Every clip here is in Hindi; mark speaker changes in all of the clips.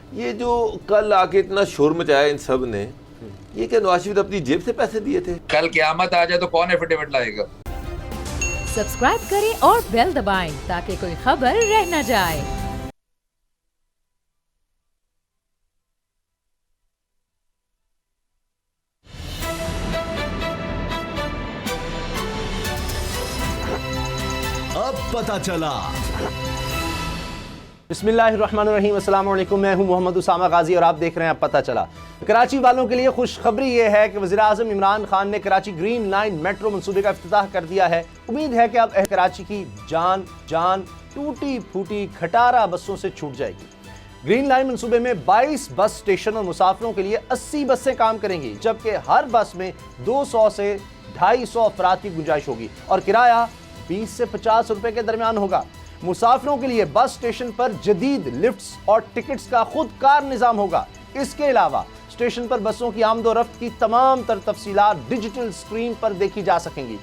Speaker 1: ये जो कल आके इतना शोर मचाया इन सब ने, ये क्या नवाज शरीफ अपनी जेब से पैसे दिए थे?
Speaker 2: कल क़यामत आ जाए तो कौन एफिडेविट लाएगा?
Speaker 3: सब्सक्राइब करें और बेल दबाएं ताकि कोई खबर रह न जाए।
Speaker 4: अब पता चला।
Speaker 5: बिस्मिल्लाहिर्रहमानिर्रहीम, अस्सलाम वालेकुम। मैं हूं मोहम्मद उसामा गाजी और आप देख रहे हैं अब पता चला। कराची वालों के लिए खुशखबरी ये है कि वज़ीर आज़म इमरान खान ने कराची ग्रीन लाइन मेट्रो मंसूबे का इफ्तिताह कर दिया है। उम्मीद है कि अब कराची की जान टूटी फूटी खटारा बसों से छूट जाएगी। ग्रीन लाइन मंसूबे में 22 बस स्टेशन और मुसाफिरों के लिए 80 बसें काम करेंगी, जबकि हर बस में 200 से 250 अफराद की गुंजाइश होगी और किराया 20 से 50 रुपए के दरमियान होगा। मुसाफिरों के लिए बस स्टेशन पर जदीद लिफ्ट्स और टिकट्स का खुद कार निजाम होगा। इसके अलावा स्टेशन पर बसों की आमदोरफ्त की तमाम तर तफसीलात डिजिटल स्क्रीन पर देखी जा सकेंगी।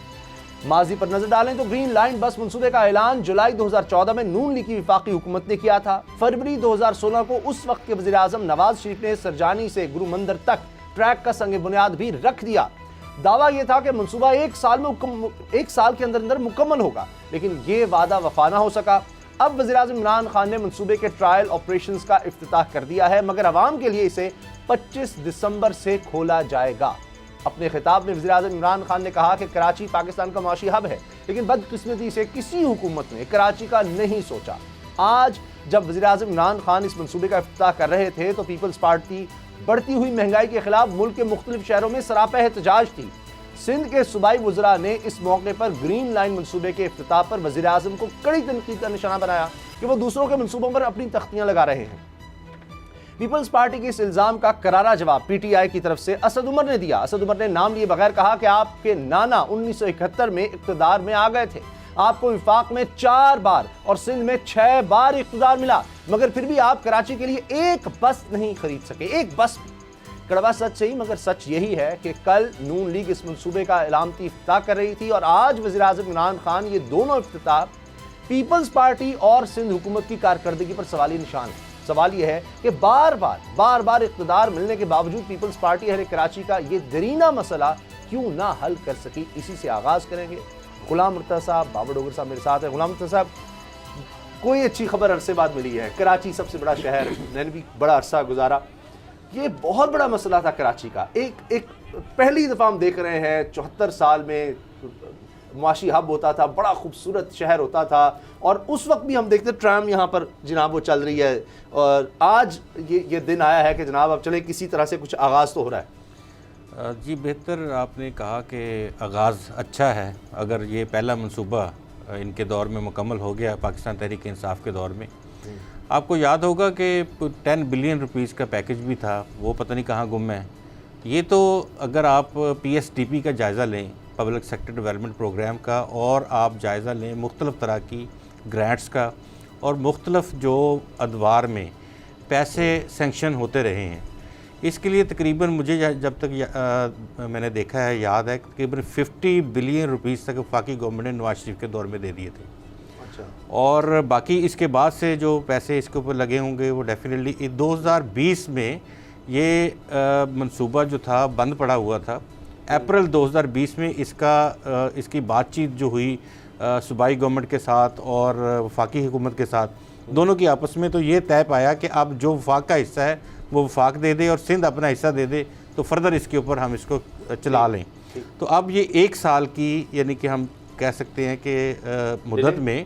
Speaker 5: माजी पर नजर डालें तो ग्रीन लाइन बस मंसूबे का ऐलान जुलाई 2014 में नून लीग की वफाकी हुकूमत ने किया था। फरवरी 2016 को उस वक्त के वज़ीर आज़म नवाज शरीफ ने सरजानी से गुरु मंदिर तक ट्रैक का संग बुनियाद भी रख दिया। दावा यह था कि मंसूबा एक साल के अंदर मुकम्मल होगा, लेकिन ये वादा वफा ना हो सका। अब वज़ीर आज़म इमरान खान ने मंसूबे के ट्रायल ऑपरेशंस का इफ्तिताह कर दिया है, मगर अवाम के लिए इसे 25 दिसंबर से खोला जाएगा। अपने खिताब में वज़ीर आज़म इमरान खान ने कहा कि कराची पाकिस्तान का माशी हब है, लेकिन बदकिस्मती से किसी हुकूमत ने कराची का नहीं सोचा। आज जब वज़ीर आज़म इमरान खान इस मंसूबे का इफ्तिताह कर रहे थे तो पीपल्स पार्टी बढ़ती हुई महंगाई के खिलाफ मुल्क के मुख्तलिफ शहरों में सरापा एहतजाज थी। सिंध के सूबाई वज़रा ने इस मौके पर ग्रीन लाइन मंसूबे के इफ्तिताह पर वज़ीर आज़म को कड़ी तनकीद का निशाना बनाया कि वो दूसरों के मंसूबों पर अपनी तख्तियां लगा रहे हैं। पीपल्स पार्टी के इस इल्ज़ाम का करारा जवाब PTI की तरफ से असद उमर ने दिया। असद उमर ने नाम लिए बगैर कहा कि आपके नाना 1971 में इक़्तिदार में आ गए थे, आपको विफाक में 4 बार और सिंध में 6 बार इक़्तिदार मिला, मगर फिर भी आप कराची के लिए एक बस नहीं खरीद सके, एक बस भी। कड़वा सच सही, मगर सच यही है कि कल नून लीग इस मंसूबे का इलामती इफ्तिताह कर रही थी और आज वज़ीर आज़म इमरान खान ये दोनों इफ्तिताह पीपल्स पार्टी और सिंध हुकूमत की कारकर्दगी पर सवाली निशान है। सवाल यह है कि बार बार इक़्तिदार मिलने के बावजूद पीपल्स पार्टी अहले कराची का ये दरीना मसला क्यों ना हल कर सकी। इसी से आगाज़ करेंगे। गुलाम मुर्तज़ा साहब, बाबर डोगर साहब मेरे साथ है। गुलाम मुर्तज़ा साहब, कोई अच्छी खबर अरसे बाद मिली है। कराची सबसे बड़ा शहर, मैंने भी बड़ा अरसा गुजारा, ये बहुत बड़ा मसला था कराची का। एक पहली दफ़ा हम देख रहे हैं 74 साल में मुआशी हब होता था, बड़ा खूबसूरत शहर होता था, और उस वक्त भी हम देखते ट्राम यहाँ पर जनाब वो चल रही है, और आज ये दिन आया है कि जनाब अब चले किसी तरह से कुछ आगाज़ तो हो रहा है।
Speaker 6: जी बेहतर आपने कहा कि आगाज़ अच्छा है। अगर ये पहला मंसूबा इनके दौर में मुकम्मल हो गया, पाकिस्तान तहरीक इंसाफ के दौर में, आपको याद होगा कि 10 बिलियन रुपीस का पैकेज भी था, वो पता नहीं कहाँ गुम है। ये तो अगर आप PSDP का जायज़ा लें, पब्लिक सेक्टर डेवलपमेंट प्रोग्राम का, और आप जायज़ा लें मुख्तलिफ़ तरह की ग्रांट्स का, और मुख्तलिफ़ जो अदवार में पैसे सेंक्शन होते रहे हैं, इसके लिए तकरीबन मुझे जब तक मैंने देखा है याद है तकरीबन 50 बिलियन रुपीस तक वफाकी गवर्नमेंट ने नवाज शरीफ के दौर में दे दिए थे। अच्छा। और बाकी इसके बाद से जो पैसे इसके ऊपर लगे होंगे वो डेफिनेटली 2020 में ये मंसूबा जो था बंद पड़ा हुआ था। अप्रैल 2020 में इसकी बातचीत जो हुई सूबाई गवर्नमेंट के साथ और वफाकी हुकूमत के साथ, दोनों की आपस में, तो ये तय पाया कि अब जो वफाक का हिस्सा है वो वफाक दे दे और सिंध अपना हिस्सा दे दे, तो फर्दर इसके ऊपर हम इसको चला लें। तो अब ये 1 साल की, यानी कि हम कह सकते हैं कि मुद्दत में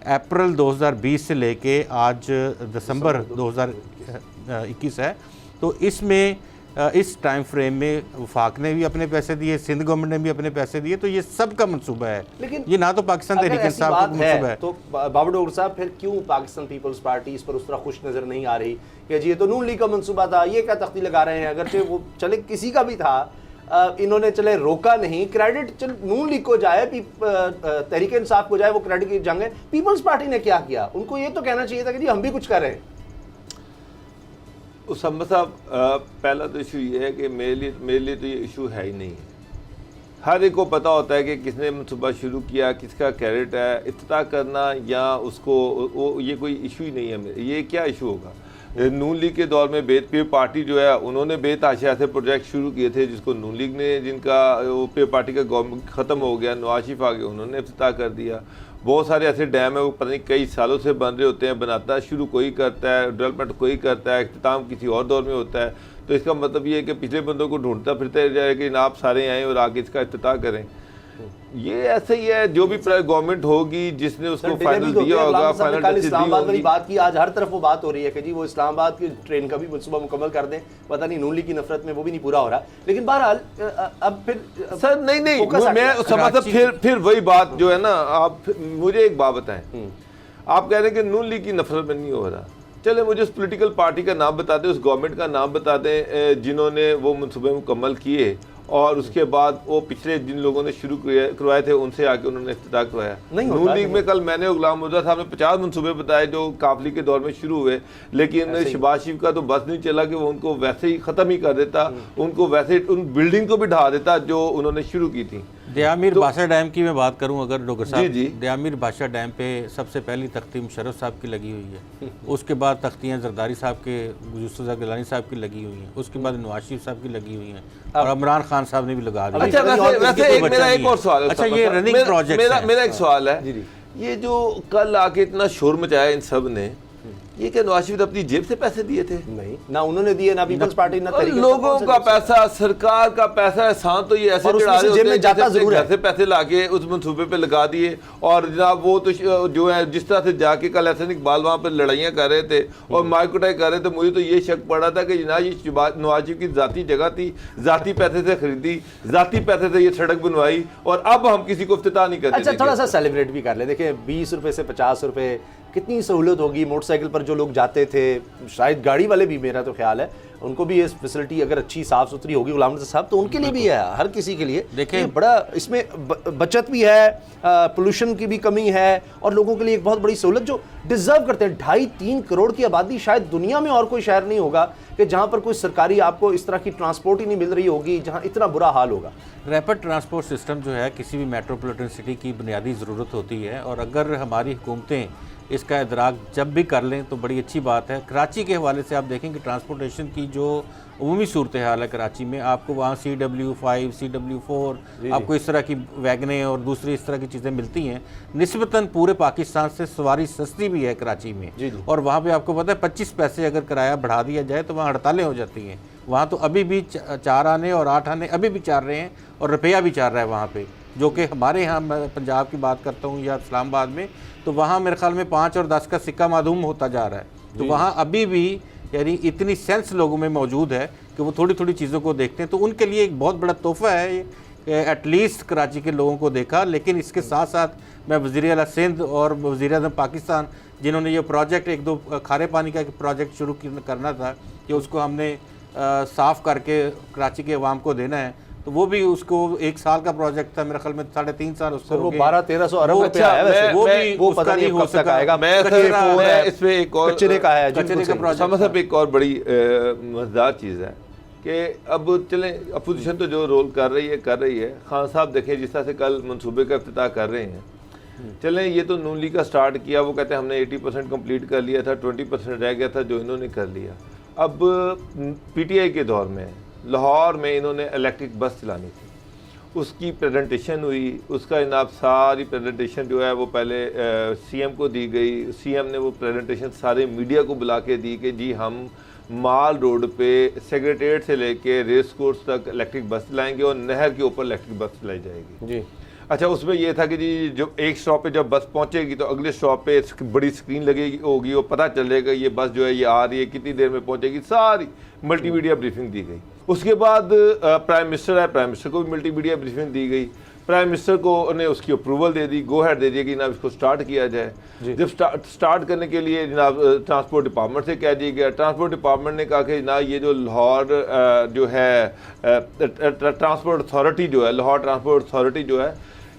Speaker 6: अप्रैल 2020 से लेके आज दिसंबर 2021 है, तो इसमें इस टाइम फ्रेम में वफाक ने भी अपने पैसे दिए, सिंध गवर्नमेंट ने भी अपने पैसे दिए, तो ये सब का मंसूबा है। लेकिन ये ना तो पाकिस्तान तहरीक इंसाफ का मंसूबा है,
Speaker 5: तो बाबर डोगर साहब फिर क्यों पाकिस्तान पीपल्स पार्टी इस पर उस तरह खुश नजर नहीं आ रही कि जी ये तो नून लीग का मंसूबा था, ये क्या तख्ती लगा रहे हैं। अगरचे वो चले किसी का भी था, इन्होंने चले रोका नहीं, क्रेडिट चल नून लीग को जाए, तहरीक इंसाफ को जाए, वो क्रेडिट की जंग है। पीपल्स पार्टी ने क्या किया? उनको ये तो कहना चाहिए था कि जी हम भी कुछ कर रहे हैं।
Speaker 1: उसामा साहब, पहला तो इशू ये है कि मेरे लिए तो ये इशू है ही नहीं है। हर एक को पता होता है कि किसने मनसूबा शुरू किया, किसका क्रेडिट है, इफ्तिताह करना या उसको, वो ये कोई इशू ही नहीं है। ये क्या इशू होगा? नून लीग के दौर में पे पार्टी जो है उन्होंने बेतहाशा ऐसे प्रोजेक्ट शुरू किए थे जिसको नून लीग ने, जिनका वो पे पार्टी का गवर्नमेंट ख़त्म हो गया, नवाज शरीफ आ गए, उन्होंने इफ्तिताह कर दिया। बहुत सारे ऐसे डैम है वो पता नहीं कई सालों से बन रहे होते हैं, बनाता शुरू कोई करता है, डेवलपमेंट कोई करता है, इख्तिताम किसी और दौर में होता है। तो इसका मतलब ये है कि पिछले बंदों को ढूंढता फिरता जाए कि आप सारे आएँ और आगे इसका इफ्तिताह करें। ये ऐसे ही है, जो भी गवर्नमेंट होगी जिसने उसको फाइनल दिया होगा, फाइनल
Speaker 5: कल इस्लामाबाद वाली बात की, आज हर तरफ वो बात हो रही है कि जी वो इस्लामाबाद की ट्रेन का भी मनसूबा मुकम्मल कर दें। पता नहीं नून लीग की नफरत में वो भी नहीं पूरा हो रहा। लेकिन बहरहाल अब फिर
Speaker 1: सर नहीं मैं समझता फिर वही बात जो है ना, आप मुझे एक बात बताएं, आप कह रहे हैं कि नून लीग की नफरत में नहीं हो रहा। चले मुझे उस पॉलिटिकल पार्टी का नाम बता दें, उस गवर्नमेंट का नाम बता दें जिन्होंने वो मनसूबे मुकम्मल किए और उसके बाद वो पिछले जिन लोगों ने शुरू करवाए थे उनसे आके उन्होंने इफ्तिताह करवाया। नून लीग में कल मैंने और गुलाम मुर्तज़ा साहब ने 50 मनसूबे बताए जो काफली के दौर में शुरू हुए, लेकिन शहबाज शरीफ का तो बस नहीं चला कि वो उनको वैसे ही ख़त्म ही कर देता, उनको वैसे उन बिल्डिंग को भी ढा देता जो उन्होंने शुरू की थी।
Speaker 6: दयामीर भाषा डैम की मैं बात करूं अगर डॉक्टर साहब,
Speaker 1: जी।
Speaker 6: दयामीर भाषा डैम पे सबसे पहली तख्ती मुशर्रफ साहब की लगी हुई है, उसके बाद तख्तियाँ जरदारी साहब के, यूसुफ गिलानी साहब की लगी हुई हैं, उसके बाद नवाज शरीफ साहब की लगी हुई हैं और इमरान खान साहब ने भी लगा दी।
Speaker 1: अच्छा वैसे मेरा एक और सवाल है।
Speaker 6: अच्छा ये रनिंग प्रोजेक्ट
Speaker 1: मेरा एक सवाल है, ये जो कल आके इतना शोर मचाया इन सब ने, ये क्या नवाज शरीफ अपनी जेब से पैसे दिए थे?
Speaker 5: नहीं, ना उन्होंने दिए, ना पीपल्स पार्टी, ना तहरीक।
Speaker 1: लोगों का पैसा, सरकार का पैसा है, सांत तो ये ऐसे चढ़ा रहे होते हैं जाता जरूर है, पैसे लाके उस मंसूबे पे लगा दिए। और जनाब वो तो जो है जिस तरह से जाके कल एहसन इकबाल वहाँ पे लड़ाइयाँ कर रहे थे और मारकुटाई कर रहे थे, मुझे तो ये शक पड़ा था कि जनाब ये नवाज शरीफ की जाती जगह थी, जाती पैसे से खरीदी, जाती पैसे से ये सड़क बनवाई और अब हम किसी को इफ्तिताह नहीं करते।
Speaker 5: अच्छा थोड़ा सा सेलिब्रेट भी कर ले। देखिए 20 रुपए से 50 रुपए कितनी सहूलत होगी। मोटरसाइकिल पर जो लोग जाते थे, शायद गाड़ी वाले भी, मेरा तो ख्याल है उनको भी ये फैसिलिटी अगर अच्छी साफ सुथरी होगी गुलाम नज़र साहब, तो उनके लिए भी है, हर किसी के लिए। देखिए बड़ा इसमें बचत भी है, पोल्यूशन की भी कमी है और लोगों के लिए एक बहुत बड़ी सहूलत जो डिजर्व करते हैं। 2.5-3 करोड़ की आबादी, शायद दुनिया में और कोई शहर नहीं होगा कि जहाँ पर कोई सरकारी आपको इस तरह की ट्रांसपोर्ट ही नहीं मिल रही होगी, जहाँ इतना बुरा हाल होगा।
Speaker 6: रैपिड ट्रांसपोर्ट सिस्टम जो है किसी भी मेट्रोपॉलिटन सिटी की बुनियादी ज़रूरत होती है और अगर हमारी हुकूमतें इसका इदराक जब भी कर लें तो बड़ी अच्छी बात है। कराची के हवाले से आप देखें कि ट्रांसपोर्टेशन की जो उमूमी सूरत हाल है कराची में, आपको वहाँ CW5, CW4 आपको इस तरह की वैगनें और दूसरी इस तरह की चीज़ें मिलती हैं। निस्बतन पूरे पाकिस्तान से सवारी सस्ती भी है कराची में और वहाँ पे आपको पता है 25 पैसे अगर किराया बढ़ा दिया जाए तो वहाँ हड़तालें हो जाती हैं। वहाँ तो अभी भी 4 आने और 8 आने अभी भी चार रहे हैं और रुपया भी चार रहा है वहाँ पर, जो कि हमारे यहाँ, मैं पंजाब की बात करता हूँ या इस्लामाबाद में, तो वहाँ मेरे ख्याल में 5 और 10 का सिक्का मादूम होता जा रहा है। तो वहाँ अभी भी यानी इतनी सेंस लोगों में मौजूद है कि वो थोड़ी थोड़ी चीज़ों को देखते हैं, तो उनके लिए एक बहुत बड़ा तोहफा है एटलीस्ट कराची के लोगों को देखा। लेकिन इसके साथ साथ मैं वज़ीर आला सिंध और वज़ीर आज़म पाकिस्तान, जिन्होंने ये प्रोजेक्ट 1-2 खारे पानी का प्रोजेक्ट शुरू करना था कि उसको हमने साफ़ करके कराची के अवाम को देना है, तो वो भी उसको 1 साल का प्रोजेक्ट था, मेरे ख्याल में 3.5 साल उसको
Speaker 5: वो 1200-1300 अरब रुपया है वैसे, वो पता नहीं हो सका आएगा। मैं
Speaker 1: इस पे एक और
Speaker 5: कचरे का है,
Speaker 1: कचरे का प्रोजेक्ट, एक और बड़ी मजेदार चीज़ है कि अब चलें अपोजिशन तो जो रोल कर रही है। खान साहब देखें जिस तरह से कल मनसूबे का इफ्तिताह कर रहे हैं, चलें ये तो नून लीग का स्टार्ट किया, वो कहते हैं हमने 80% कंप्लीट कर लिया था, 20% रह गया था जो इन्होंने कर लिया। अब PTI के दौर में लाहौर में इन्होंने इलेक्ट्रिक बस चलानी थी, उसकी प्रेजेंटेशन हुई, उसका जनाब सारी प्रेजेंटेशन जो है वो पहले CM को दी गई। CM ने वो प्रेजेंटेशन सारे मीडिया को बुला के दी कि जी हम माल रोड पे सेक्रेटेरिएट से लेके रेस कोर्स तक इलेक्ट्रिक बस चलाएंगे और नहर के ऊपर इलेक्ट्रिक बस चलाई जाएगी जी। अच्छा उसमें ये था कि जी जो एक स्टॉप पे जब बस पहुंचेगी तो अगले स्टॉप पे बड़ी स्क्रीन लगेगी होगी, वो पता चलेगा ये बस जो है ये आ रही है, कितनी देर में पहुंचेगी, सारी मल्टीमीडिया ब्रीफिंग दी गई। उसके बाद प्राइम मिनिस्टर है, प्राइम मिनिस्टर को भी मल्टीमीडिया ब्रीफिंग दी गई। प्राइम मिनिस्टर को ने उसकी approval they the, go head they दिया कि जनाब इसको स्टार्ट किया जाए। जब स्टार्ट करने के लिए जनाब ट्रांसपोर्ट डिपार्टमेंट से कह दिया गया, ट्रांसपोर्ट डिपार्टमेंट ने कहा कि जनाब ये जो लाहौर जो है ट्रांसपोर्ट अथॉरिटी जो है, लाहौर ट्रांसपोर्ट अथॉरिटी जो है,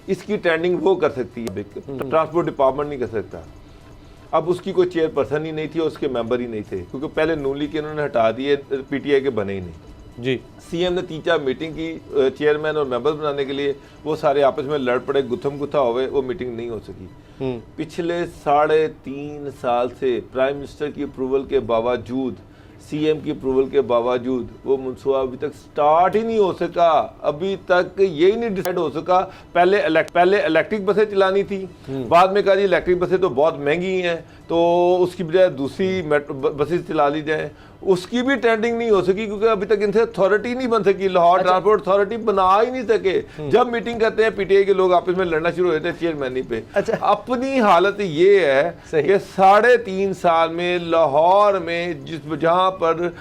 Speaker 1: इसकी ट्रेंडिंग वो कर सकती है, ट्रांसपोर्ट डिपार्टमेंट नहीं कर सकता। अब उसकी कोई चेयरपर्सन ही नहीं थी और उसके मेंबर ही नहीं थे, क्योंकि पहले नून लीग के इन्होंने हटा दिए, PTI के बने ही नहीं जी। CM ने 3-4 मीटिंग की चेयरमैन और मेंबर बनाने के लिए, वो सारे आपस में लड़ पड़े, गुत्थम गुत्था हुए, वो मीटिंग नहीं हो सकी। पिछले 3.5 साल से प्राइम मिनिस्टर की अप्रूवल के बावजूद, सीएम की अप्रूवल के बावजूद वो मनसूबा अभी तक स्टार्ट ही नहीं हो सका। अभी तक यही नहीं डिसाइड हो सका। पहले इलेक्ट्रिक बसें चलानी थी, बाद में कहा जी इलेक्ट्रिक बसें तो बहुत महंगी हैं, तो उसकी बजाय दूसरी बसें चला ली जाए। उसकी भी टेंडिंग नहीं हो सकी क्योंकि अभी तक इनसे अथॉरिटी नहीं बन सकी। लाहौर ट्रांसपोर्ट अथॉरिटी बना ही नहीं सके। जब मीटिंग करते हैं पीटीआई के लोग आपस में लड़ना शुरू हो जाते हैं चेयरमैनी पे। अपनी हालत ये है कि 3.5 साल में लाहौर में जहाँ पर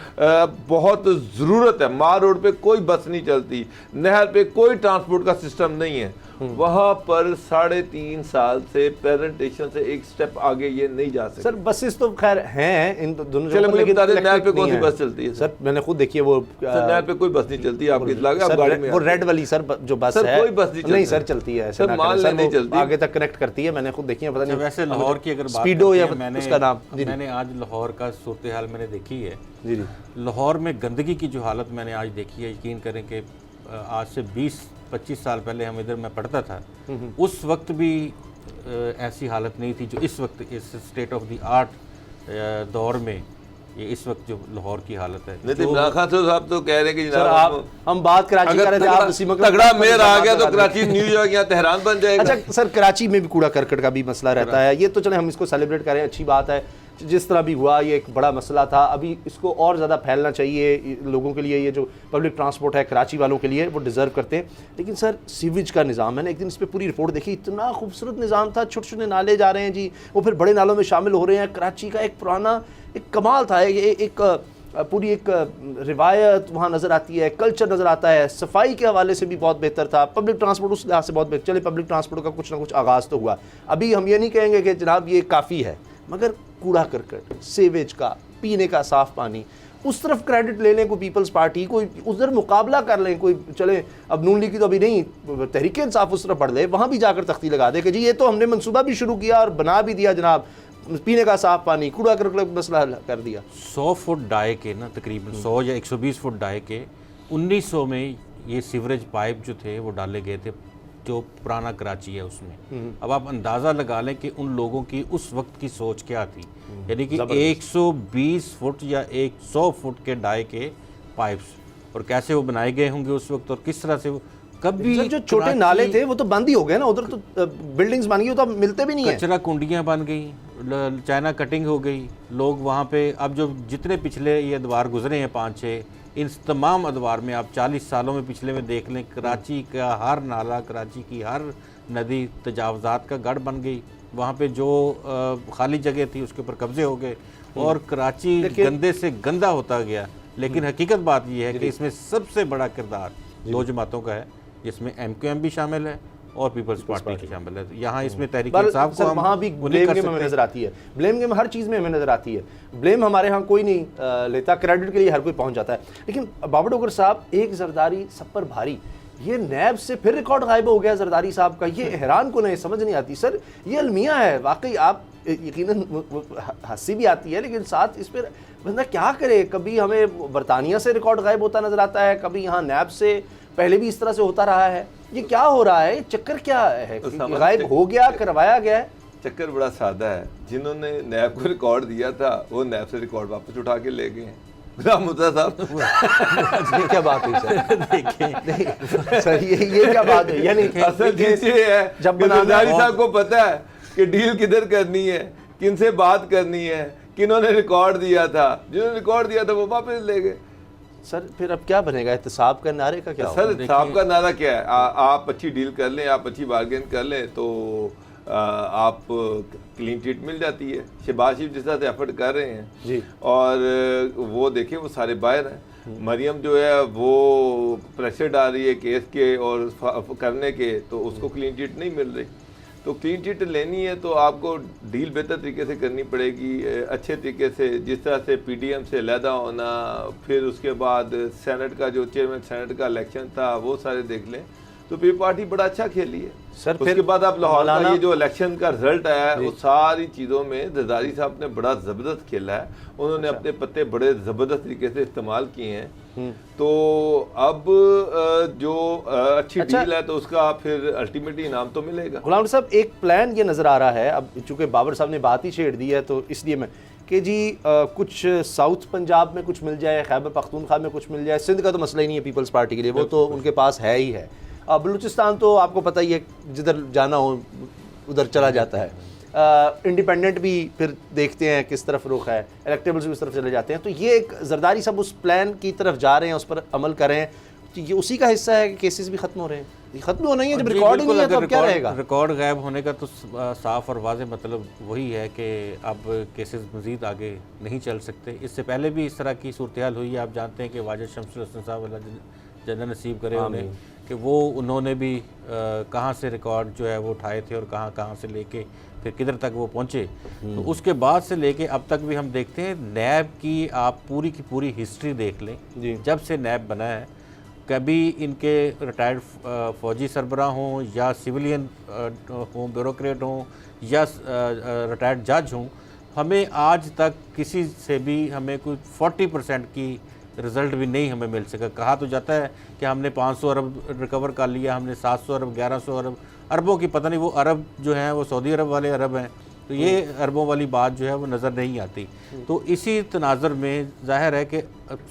Speaker 1: बहुत ज़रूरत है, मार रोड पे कोई बस नहीं चलती, नहर पे कोई ट्रांसपोर्ट का सिस्टम नहीं है, वहां पर 3.5 साल से प्रेजेंटेशन से एक स्टेप आगे ये नहीं जा सकते।
Speaker 5: सर बसेस तो खैर हैं इन दोनों
Speaker 1: चलो मुझे बता दें नहर पे कौन सी बस चलती है?
Speaker 5: सर मैंने खुद देखी है वो
Speaker 1: नहर पे कोई बस नहीं चलती, आपकी इत्तला है, आप गाड़ी में
Speaker 5: वो रेड वाली सर जो बस है
Speaker 1: कोई बस
Speaker 5: नहीं सर चलती है,
Speaker 1: सर मान लें नहीं चलती,
Speaker 5: आगे तक कनेक्ट करती है, मैंने खुद देखी है। पता नहीं
Speaker 6: वैसे लाहौर की अगर बात
Speaker 5: स्पीडो या
Speaker 6: उसका
Speaker 5: नाम
Speaker 6: मैंने आज लाहौर का सूरत हाल मैंने देखी है।
Speaker 5: जी जी
Speaker 6: लाहौर में गंदगी की जो हालत मैंने आज देखी है, यकीन करें कि आज से 20-25 साल पहले हम इधर मैं पढ़ता था, उस वक्त भी ऐसी हालत नहीं थी जो इस वक्त इस स्टेट ऑफ द आर्ट दौर में ये इस वक्त जो लाहौर की हालत है।
Speaker 1: नहीं तो इमरान खान साहब तो कह रहे हैं कि
Speaker 5: सर आप हम बात कराची कर रहे थे, आप उसी में
Speaker 1: तगड़ा मेयर आ गया तो कराची न्यूयॉर्क या तेहरान बन जाएगा।
Speaker 5: अच्छा सर कराची में भी कूड़ा करकट का भी मसला रहता है, ये तो चले हम इसको सेलिब्रेट करें, अच्छी बात है, जिस तरह भी हुआ ये एक बड़ा मसला था। अभी इसको और ज़्यादा फैलना चाहिए लोगों के लिए, ये जो पब्लिक ट्रांसपोर्ट है कराची वालों के लिए वो डिज़र्व करते हैं। लेकिन सर सीवेज का निज़ाम, मैंने एक दिन इस पर पूरी रिपोर्ट देखी, इतना खूबसूरत निज़ाम था, छोटे छोटे नाले जा रहे हैं जी, वो फिर बड़े नालों में शामिल हो रहे हैं। कराची का एक पुराना एक कमाल था, एक पूरी एक रिवायत वहाँ नज़र आती है, कल्चर नज़र आता है, सफाई के हवाले से भी बहुत बेहतर था, पब्लिक ट्रांसपोर्ट उस लिहाज से बहुत बेहतर। चले पब्लिक ट्रांसपोर्ट का कुछ ना कुछ आगाज़ तो हुआ, अभी हम ये नहीं कहेंगे कि जनाब ये काफ़ी है, मगर कूड़ा करकट, सीवेज का, पीने का साफ़ पानी, उस तरफ क्रेडिट ले लें कोई पीपल्स पार्टी, कोई उधर मुकाबला कर लें, कोई चले अब नून लीग की तो अभी नहीं, तहरीक इंसाफ उस तरफ बढ़ ले, वहाँ भी जाकर तख्ती लगा दे कि जी ये तो हमने मनसूबा भी शुरू किया और बना भी दिया जनाब, पीने का साफ पानी, कूड़ा करकट मसला कर दिया।
Speaker 6: 100 फुट डाई के ना तकरीबन 100 या 120 फुट डाई के 1900 में ये सीवरेज पाइप जो थे वो डाले गए थे, जो पुराना कराची है उसमें। अब आप अंदाज़ा लगा लें कि उन लोगों की उस वक्त की सोच क्या थी, यानी कि 120 फुट या 100 फुट के डाई के पाइप्स, और कैसे वो बनाए गए होंगे उस वक्त, और किस तरह से वो कभी
Speaker 5: जो छोटे नाले थे वो तो बंद ही हो गए ना, उधर तो बिल्डिंग्स बन गई तो अब मिलते भी नहीं है,
Speaker 6: कचरा कुंडियाँ बन गई, चाइना कटिंग हो गई, लोग वहाँ पे अब जो जितने पिछले ये अदवार गुजरे हैं 5-6, इन तमाम अदवार में आप 40 सालों में पिछले में देख लें, कराची का हर नाला, कराची की हर नदी तजावज़ात का गढ़ बन गई। वहाँ पे जो खाली जगह थी उसके ऊपर कब्जे हो गए और कराची गंदे से गंदा होता गया। लेकिन हकीकत बात यह है कि इसमें सबसे बड़ा किरदार 2 जमातों का है, जिसमें MQM भी शामिल है और पीपल्स पार्टी की शामिल है। यहाँ इसमें तहरीक इंसाफ को
Speaker 5: वहाँ भी ब्लेम गेम हमें नजर आती है, ब्लेम गेम हर चीज़ में हमें नजर आती है। ब्लेम हमारे यहाँ कोई नहीं लेता, क्रेडिट के लिए हर कोई पहुँच जाता है। लेकिन बाबर डोगर साहब, एक जरदारी सब पर भारी, ये नैब से फिर रिकॉर्ड गायब हो गया जरदारी साहब का, ये हैरान को नहीं समझ नहीं आती। सर ये अलमिया है वाकई, आप यकीनन हंसी भी आती है, लेकिन साथ इस पर बंदा क्या करे। कभी हमें बरतानिया से रिकॉर्ड गायब होता नजर आता है, कभी यहाँ नैब से, पहले भी इस तरह से होता रहा है। ये क्या हो रहा है, चक्कर क्या है, गायब हो गया, करवाया गया है?
Speaker 1: चक्कर बड़ा सादा है, जिन्होंने नैब को रिकॉर्ड दिया था वो नैब से रिकॉर्ड वापस उठा के ले गए हैं।
Speaker 5: ये क्या बात हुई सर? देखिए सर ये क्या बात है, यानी
Speaker 1: असल चीज ये है जब जरदारी साहब को पता है कि डील किधर करनी है, किनसे बात करनी है, किन्होंने रिकॉर्ड दिया था, जिन्होंने रिकॉर्ड दिया था वो वापस ले गए।
Speaker 5: सर फिर अब क्या बनेगा, एहतसाब का नारे का क्या?
Speaker 1: सर एहतसाब का नारा क्या है, आप अच्छी डील कर लें, आप अच्छी बार्गेन कर लें तो आप क्लीन चिट मिल जाती है। शहबाज शरीफ जिस तरह से एफर्ट कर रहे हैं
Speaker 5: जी,
Speaker 1: और वो देखें वो सारे बाहर हैं। मरियम जो है वो प्रेशर डाल रही है केस के और करने के, तो उसको क्लीन चिट नहीं मिल रही। तो क्लीन चिट लेनी है तो आपको डील बेहतर तरीके से करनी पड़ेगी, अच्छे तरीके से, जिस तरह से PDM से अलहदा होना, फिर उसके बाद सेनेट का जो चेयरमैन सेनेट का इलेक्शन था वो सारे देख लें। तो पीपल पार्टी बड़ा अच्छा खेली है
Speaker 5: सर,
Speaker 1: उसके
Speaker 5: फिर
Speaker 1: बाद आप लाहौर का
Speaker 5: मौलाना-
Speaker 1: ये जो इलेक्शन का रिजल्ट आया है, वो सारी चीज़ों में जरदारी साहब ने बड़ा ज़बरदस्त खेला है। उन्होंने अपने पत्ते बड़े ज़बरदस्त तरीके से इस्तेमाल किए हैं। तो अब जो अच्छी डील है तो उसका फिर अल्टीमेटली इनाम तो मिलेगा।
Speaker 5: गुलाम साहब, एक प्लान ये नज़र आ रहा है, अब चूंकि बाबर साहब ने बात ही छेड़ दी है तो इसलिए मैं कि जी कुछ साउथ पंजाब में कुछ मिल जाए, खैबर पख्तूनख्वा में कुछ मिल जाए। सिंध का तो मसला ही नहीं है पीपल्स पार्टी के लिए, वो तो उनके पास है ही है। बलूचिस्तान तो आपको पता ही है, जिधर जाना हो उधर चला जाता है। इंडिपेंडेंट भी फिर देखते हैं किस तरफ रुख है, इलेक्टेबल्स भी उस तरफ चले जाते हैं। तो ये एक जरदारी साहब उस प्लान की तरफ जा रहे हैं, उस पर अमल कर रहे हैं, तो ये उसी का हिस्सा है कि केसेस भी खत्म हो रहे हैं। ये खत्म होना ही है, जब
Speaker 6: जी,
Speaker 5: रिकॉर्ड ही नहीं है
Speaker 6: बिल्कुल,
Speaker 5: तो अब क्या रहेगा?
Speaker 6: रिकॉर्ड गायब होने का तो साफ और वाज़ेह मतलब वही है कि अब केसेस मज़ीद आगे नहीं चल सकते। इससे पहले भी इस तरह की सूरत हाल हुई है। आप जानते हैं कि वाजिद शमसुल हसन साहब अल्लाह जन्नत नसीब करे उन्हें, कि वो उन्होंने भी कहाँ से रिकॉर्ड जो है वो उठाए थे और कहाँ से लेके फिर किधर तक वो पहुँचे। तो उसके बाद से लेके अब तक भी हम देखते हैं नैब की आप पूरी की पूरी हिस्ट्री देख लें। जब से नैब बना है, कभी इनके रिटायर्ड फ़ौजी सरबराह हों या सिविलियन हों, ब्यूरोक्रेट हों या रिटायर्ड जज हों, हमें आज तक किसी से भी हमें कोई 40% की रिज़ल्ट भी नहीं हमें मिल सका। कहा तो जाता है कि हमने 500 अरब रिकवर कर लिया, हमने 700 अरब 1100 अरब अरबों की पता नहीं, वो अरब जो हैं वो सऊदी अरब वाले अरब हैं, तो ये अरबों वाली बात जो है वो नज़र नहीं आती। तो इसी तनाज़र में ज़ाहिर है कि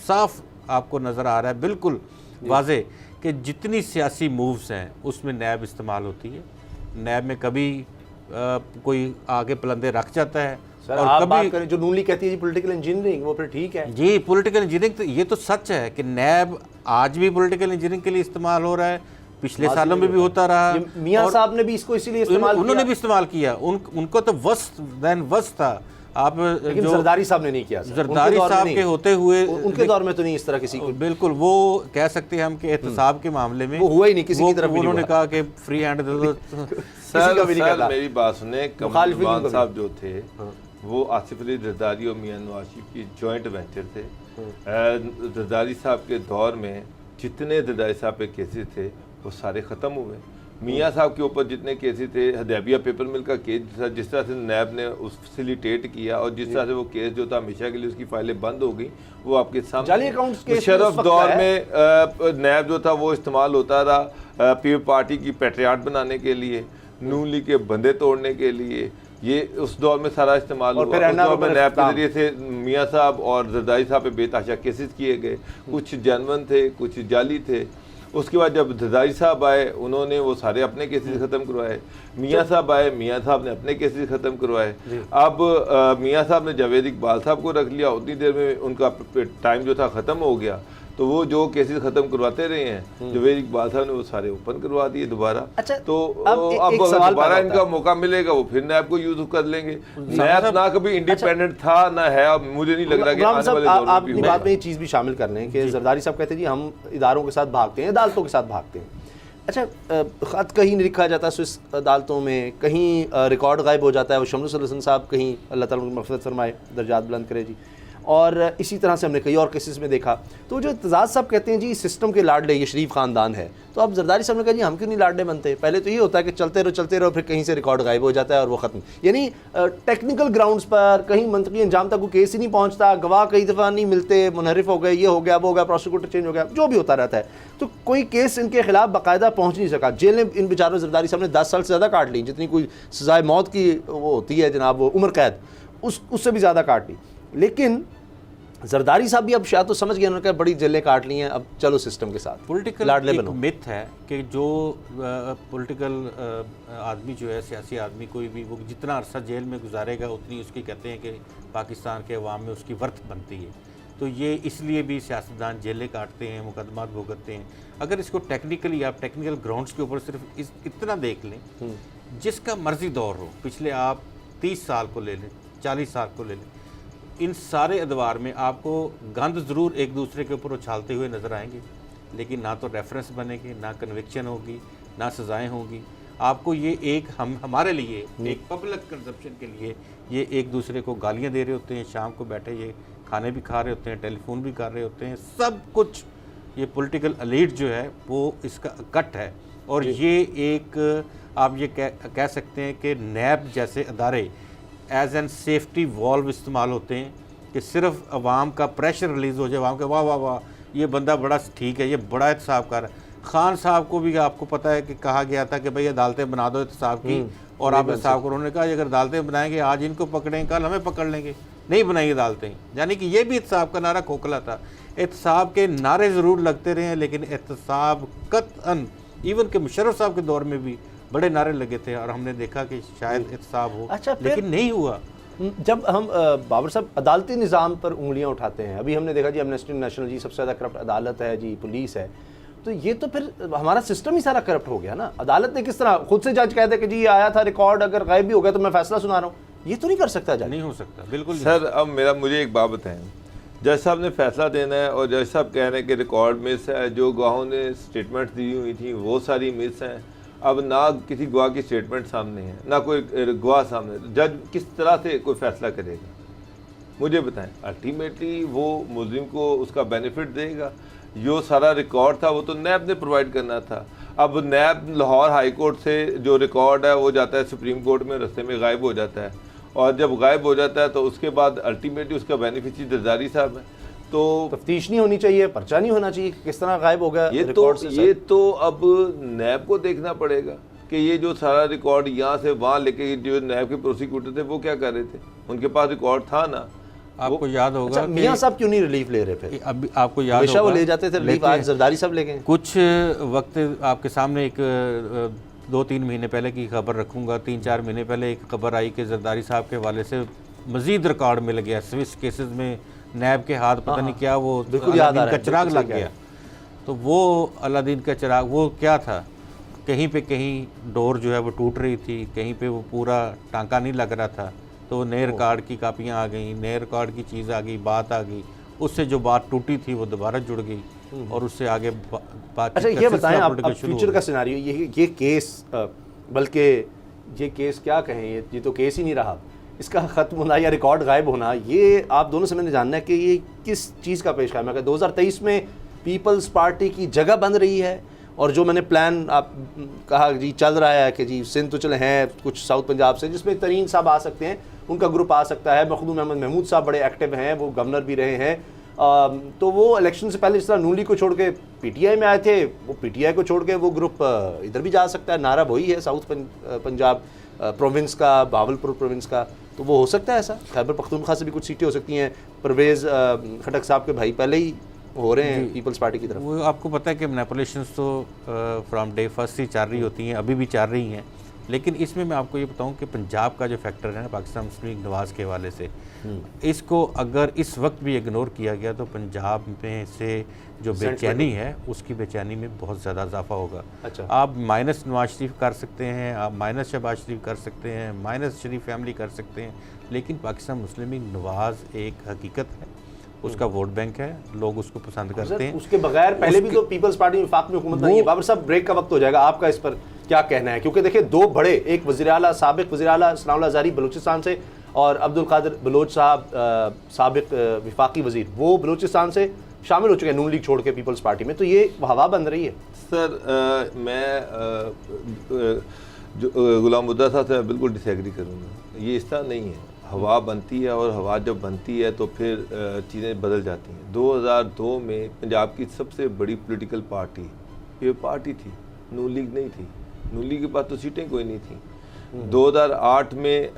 Speaker 6: साफ आपको नज़र आ रहा है बिल्कुल वाज़े कि जितनी सियासी मूव्स हैं उसमें नैब इस्तेमाल होती है। नैब में कभी कोई आगे पलंदे रख जाता है
Speaker 5: सर,
Speaker 6: और
Speaker 5: आप
Speaker 6: कभी
Speaker 5: बात करें जो नूनली कहती है जी पॉलिटिकल इंजीनियरिंग, वो फिर ठीक है
Speaker 6: जी पॉलिटिकल इंजीनियरिंग, तो ये तो सच है कि नैब आज भी पॉलिटिकल इंजीनियरिंग के लिए इस्तेमाल हो रहा है, पिछले सालों में भी होता रहा।
Speaker 5: मियां साहब ने भी इसको इसीलिए इस्तेमाल
Speaker 6: उन्होंने भी इस्तेमाल किया, उनको तो वर्स्ट था। आप
Speaker 5: लेकिन
Speaker 6: जो
Speaker 5: जरदारी साहब ने नहीं किया सर।
Speaker 6: जरदारी साहब के होते हुए
Speaker 5: उनके दौर में तो नहीं इस तरह किसी को,
Speaker 6: बिल्कुल वो कह सकते हैं हम कि एहतसाब के मामले में
Speaker 5: वो हुआ ही नहीं, किसी की तरफ भी नहीं
Speaker 6: उन्होंने
Speaker 5: हुआ।
Speaker 6: कहा कि फ्री हैंड दे दो।
Speaker 1: सर मेरी बात सुने,
Speaker 5: मुखालिफिन
Speaker 1: कमल
Speaker 5: को
Speaker 1: साहब जो थे वो आसिफ अली जरदारी और मियां नवाज शरीफ की जॉइंट वेंचर थे। जरदारी साहब के दौर में जितने जरदारी साहब पे केसेस थे वो सारे ख़त्म हुए। मियां साहब के ऊपर जितने केसेस थे, हदैबिया पेपर मिल का केस जिस तरह से नैब ने उस फैसिलिटेट किया और जिस तरह से वो केस जो था हमेशा के लिए उसकी फाइलें बंद हो गई, वो आपके
Speaker 5: जाली
Speaker 1: सामने।
Speaker 5: अकाउंट्स केस
Speaker 1: मुशर्रफ
Speaker 5: उस वक्त
Speaker 1: दौर
Speaker 5: है।
Speaker 1: में नैब जो था वो इस्तेमाल होता रहा पीपल पार्टी की पेट्रियाट बनाने के लिए, नून लीग के बंदे तोड़ने के लिए। ये उस दौर में सारा इस्तेमाल
Speaker 5: और
Speaker 1: हुआ।
Speaker 5: फिर
Speaker 1: उस दौर में नैब के
Speaker 5: इख्तिताम।
Speaker 1: जरिए से मियां साहब और जरदारी साहब पे बेतहाशा केसेस किए गए, कुछ जेन्युइन थे कुछ जाली थे। उसके बाद जब जरदारी साहब आए उन्होंने वो सारे अपने केसेस ख़त्म करवाए, मियां साहब आए, मियां साहब ने अपने केसेस ख़त्म करवाए। अब मियां साहब ने जावेद इकबाल साहब को रख लिया, उतनी देर में उनका टाइम जो था ख़त्म हो गया, तो वो जो केसेस ख़त्म करवाते रहे हैं जावेद इकबाल साहब ने वो सारे ओपन करवा दिए दोबारा।
Speaker 5: अच्छा,
Speaker 1: तो
Speaker 5: अब
Speaker 1: अब
Speaker 5: एक
Speaker 1: अगर
Speaker 5: सवाल
Speaker 1: दोबारा
Speaker 5: पैदा होता
Speaker 1: इनका
Speaker 5: है।
Speaker 1: मौका मिलेगा वो फिर नैब को यूज़ कर लेंगे। नैब ना कभी इंडिपेंडेंट था ना है, अब मुझे नहीं लग रहा कि
Speaker 5: गुलाम
Speaker 1: आने
Speaker 5: साहब,
Speaker 1: वाले दौर में
Speaker 5: आप
Speaker 1: भी
Speaker 5: अपनी
Speaker 1: होगा।
Speaker 5: बात में ये चीज़ भी शामिल कर लें कि जरदारी साहब कहते हैं जी हम इदारों के साथ भागते हैं, अदालतों के साथ भागते हैं। अच्छा, ख़त कहीं नहीं लिखा जाता स्विस अदालतों में, कहीं रिकॉर्ड गायब हो जाता है। वो शमसुल हसन साहब कहीं अल्लाह ताला उनकी मग़फ़िरत फरमाए, दर्जात बुलंद करे जी। और इसी तरह से हमने कई और केसेस में देखा। तो जो इत्तेज़ाज़ साहब कहते हैं जी सिस्टम के लाडले, ये शरीफ ख़ानदान है, तो अब जरदारी साहब ने कहा जी हम क्यों नहीं लाडले बनते। पहले तो ये होता है कि चलते रहो फिर कहीं से रिकॉर्ड गायब हो जाता है और वो ख़त्म। यानी टेक्निकल ग्राउंड्स पर कहीं मंतकी अंजाम तक वो केस ही नहीं पहुँचता, गवाह कई दफ़ा नहीं मिलते, मुनहरिफ हो गए, ये हो गया वो हो गया, प्रोसिक्यूटर चेंज हो गया, जो भी होता रहता है। तो कोई केस इनके खिलाफ बाकायदा पहुँच नहीं सका। जेलें इन बेचारों जरदारी साहब ने 10 साल से ज़्यादा काट ली, जितनी कोई सज़ाए मौत की वो होती है जनाब, वो उम्र कैद, उससे भी ज़्यादा काट ली। लेकिन जरदारी साहब भी अब शायद तो समझ गए, उन्होंने कहा बड़ी जेलें काट ली हैं, अब चलो सिस्टम के साथ
Speaker 6: पॉलिटिकल
Speaker 5: लाडले
Speaker 6: एक
Speaker 5: बनो।
Speaker 6: मिथ है कि जो पॉलिटिकल आदमी जो है, सियासी आदमी कोई भी, वो जितना अरसा जेल में गुजारेगा उतनी उसकी कहते हैं कि पाकिस्तान के अवाम में उसकी वर्थ बनती है। तो ये इसलिए भी सियासतदान जेलें काटते हैं, मुकदमात भुगतते हैं। अगर इसको टेक्निकली आप टेक्निकल ग्राउंड्स के ऊपर सिर्फ इतना देख लें, जिसका मर्जी दौर हो, पिछले आप 30 साल को ले लें, 40 साल को ले लें, इन सारे अदवार में आपको गंद ज़रूर एक दूसरे के ऊपर उछालते हुए नज़र आएंगे, लेकिन ना तो रेफरेंस बनेंगे, ना कन्विक्शन होगी, ना सज़ाएं होगी। आपको ये एक हमारे लिए एक पब्लिक कंजप्शन के लिए ये एक दूसरे को गालियां दे रहे होते हैं, शाम को बैठे ये खाने भी खा रहे होते हैं, टेलीफोन भी कर रहे होते हैं, सब कुछ ये पॉलिटिकल एलीट जो है वो इसका कट है। और ये एक आप ये कह सकते हैं कि नैब जैसे अदारे एज एन सेफ्टी वॉल्व इस्तेमाल होते हैं कि सिर्फ अवाम का प्रेशर रिलीज़ हो जाए, अवाम के वाह वाह वाह ये बंदा बड़ा ठीक है, ये बड़ा एहतसाब है। खान साहब को भी आपको पता है कि कहा गया था कि भाई अदालतें बना दो एहतसाब की, और आप एहतसाब करो। उन्होंने कहा अगर अदालतें बनाएंगे आज इनको पकड़ेंगे कल हमें पकड़ लेंगे, नहीं बनाएंगे अदालतें। यानी कि ये भी एहतसाब का नारा खोखला था। एहतसाब के नारे ज़रूर लगते रहे हैं, लेकिन एहतसाब कतअन इवन के मुशर्रफ साहब के दौर में भी बड़े नारे लगे थे और हमने देखा कि शायद एहतसाब हो,
Speaker 5: अच्छा,
Speaker 6: लेकिन नहीं हुआ।
Speaker 5: जब हम बाबर साहब अदालती निज़ाम पर उंगलियां उठाते हैं, अभी हमने देखा जी एमनेस्टी इंटरनेशनल जी सबसे ज़्यादा करप्ट अदालत है जी, पुलिस है, तो ये तो फिर हमारा सिस्टम ही सारा करप्ट हो गया ना। अदालत ने किस तरह खुद से जज कहते कि जी ये आया था रिकॉर्ड, अगर गायब भी हो गया तो मैं फैसला सुना रहा हूँ, ये तो नहीं कर सकता जज।
Speaker 6: नहीं हो सकता, बिल्कुल नहीं।
Speaker 1: सर अब मुझे एक बात बताएं, जज साहब ने फैसला देना है और जज साहब कह रहे हैं कि रिकॉर्ड मिस है, जो गवाहों ने स्टेटमेंट दी हुई थी वो सारी मिस हैं। अब ना किसी गवाह की स्टेटमेंट सामने है, ना कोई गवाह सामने, जज किस तरह से कोई फैसला करेगा मुझे बताएं। अल्टीमेटली वो मुल्जिम को उसका बेनिफिट देगा। जो सारा रिकॉर्ड था वो तो नैब ने प्रोवाइड करना था। अब नैब लाहौर हाई कोर्ट से जो रिकॉर्ड है वो जाता है सुप्रीम कोर्ट में, रास्ते में गायब हो जाता है, और जब गायब हो जाता है तो उसके बाद अल्टीमेटली उसका बेनिफिशियरी जरदारी साहब है। तो
Speaker 5: तफ्तीश नहीं होनी चाहिए, पर्चा नहीं होना चाहिए, किस तरह गायब हो गया रिकॉर्ड से।
Speaker 1: ये तो अब नैब को देखना पड़ेगा कि ये जो सारा रिकॉर्ड यहाँ से वहाँ लेके, जो नैब के प्रोसिक्यूटर थे वो क्या कर रहे थे, उनके पास रिकॉर्ड था ना।
Speaker 6: आपको याद होगा
Speaker 5: अच्छा, मियां साहब क्यों नहीं रिलीफ ले रहे थे?
Speaker 6: अभी आपको याद
Speaker 5: हमेशा वो
Speaker 6: होगा
Speaker 5: ले जाते थे रिलीफ, आज जरदारी साहब ले गए।
Speaker 6: कुछ वक्त आपके सामने एक 2-3 महीने पहले की खबर रखूंगा। 3-4 महीने पहले एक खबर आई कि जरदारी साहब के हवाले से मजीद रिकॉर्ड मिल गया स्विस केसेस में, नैब के हाथ पता नहीं क्या वो अलादीन का चिराग लग गया। तो वो अलादीन का चिराग वो क्या था, कहीं पे कहीं डोर जो है वो टूट रही थी, कहीं पे वो पूरा टांका नहीं लग रहा था, तो नए रिकॉर्ड की कापियाँ आ गई, नए रिकॉर्ड की चीज़ आ गई, बात आ गई, उससे जो बात टूटी थी वो दोबारा जुड़ गई और उससे आगे बात।
Speaker 5: अच्छा ये बताएं आप फ्यूचर का सिनारियो, ये केस, बल्कि ये केस क्या कहें, ये तो केस ही नहीं रहा, इसका ख़त्म होना या रिकॉर्ड गायब होना, ये आप दोनों से मैंने जानना है कि ये किस चीज़ का पेश है। 2023 में पीपल्स पार्टी की जगह बन रही है, और जो मैंने प्लान आप कहा जी चल रहा है कि जी सिंध तो चले हैं कुछ साउथ पंजाब से, जिसमें तरीन साहब आ सकते हैं, उनका ग्रुप आ सकता है, मखदूम अहमद महमूद साहब बड़े एक्टिव हैं, वो गवर्नर भी रहे हैं, तो वो इलेक्शन से पहले जिस तरह नून लीग को छोड़ के पीटीआई में आए थे, वो पीटीआई को छोड़ के वो ग्रुप इधर भी जा सकता है। नारा वही है साउथ पंजाब प्रोविंस का, भावलपुर प्रोविंस का, तो वो हो सकता है ऐसा। खैबर पख्तूनख्वा से भी कुछ सीटें हो सकती हैं, परवेज़ खटक साहब के भाई पहले ही हो रहे हैं पीपल्स पार्टी की तरफ।
Speaker 6: वो आपको पता है कि मैनिपुलेशंस तो फ्रॉम डे फर्स्ट ही चल रही होती हैं, अभी भी चल रही हैं, लेकिन इसमें मैं आपको ये बताऊं कि पंजाब का जो फैक्टर है ना पाकिस्तान मुस्लिम लीग नवाज़ के हवाले से, इसको अगर इस वक्त भी इग्नोर किया गया तो पंजाब में से जो बेचैनी है उसकी बेचैनी में बहुत ज़्यादा इजाफा होगा।
Speaker 5: अच्छा।
Speaker 6: आप माइनस नवाज शरीफ कर सकते हैं, आप माइनस शहबाज शरीफ कर सकते हैं, माइनस शरीफ फैमिली कर सकते हैं, लेकिन पाकिस्तान मुस्लिम लीग नवाज़ एक हकीकत है, उसका वोट बैंक है, लोग उसको पसंद करते हैं।
Speaker 5: उसके बगैर पहले भी तो पीपल्स पार्टी वफाक में हुकूमत नहीं है। बाबर साहब ब्रेक का वक्त हो जाएगा, आपका इस पर क्या कहना है? क्योंकि देखिए दो बड़े, एक वज़ीर आला साबिक वज़ीर आला सनाउल्लाह ज़ारी बलूचिस्तान से, और अब्दुल कादिर बलोच साहब साबिक वफाकी वज़ीर, वो बलूचिस्तान से शामिल हो चुके हैं नून लीग छोड़ के पीपल्स पार्टी में, तो ये हवा बन रही है।
Speaker 1: सर मैं जो गुलाम मुद्दा साहब से बिल्कुल डिसएग्री करूँगा। ये इस तरह नहीं है, हवा बनती है और हवा जब बनती है तो फिर चीज़ें बदल जाती हैं। 2002 में पंजाब की सबसे बड़ी पॉलिटिकल पार्टी ये पार्टी थी, नून लीग नहीं थी। नून लीग के पास तो सीटें कोई नहीं थी। 2008 में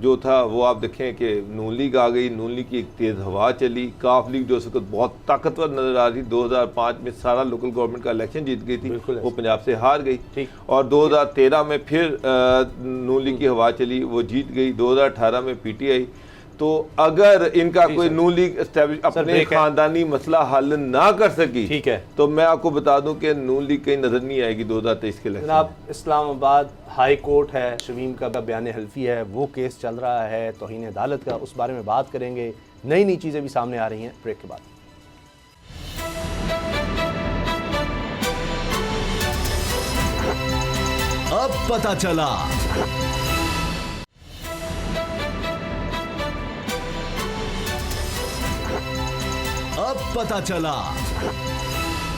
Speaker 1: जो था वो आप देखें कि नून लीग आ गई, नून लीग की एक तेज़ हवा चली, काफ लीग जो उस वक्त बहुत ताकतवर नज़र आ रही, 2005 में सारा लोकल गवर्नमेंट का इलेक्शन जीत गई थी, वो पंजाब से हार गई, और 2013 में फिर नून लीग की हवा चली, वो जीत गई, 2018 में पीटीआई। तो अगर इनका कोई नून लीग अपने खानदानी मसला हल ना कर सकी,
Speaker 5: ठीक है,
Speaker 1: तो मैं आपको बता दूं कि नून लीग कहीं नजर नहीं आएगी 2023 के इलेक्शन।
Speaker 5: जनाब इस्लामाबाद हाई कोर्ट है, शमीम का बयान हल्फी है, वो केस चल रहा है तौहीन अदालत का, उस बारे में बात करेंगे। नई नई चीज़ें भी सामने आ रही हैं ब्रेक के बाद।
Speaker 4: अब पता चला अब पता चला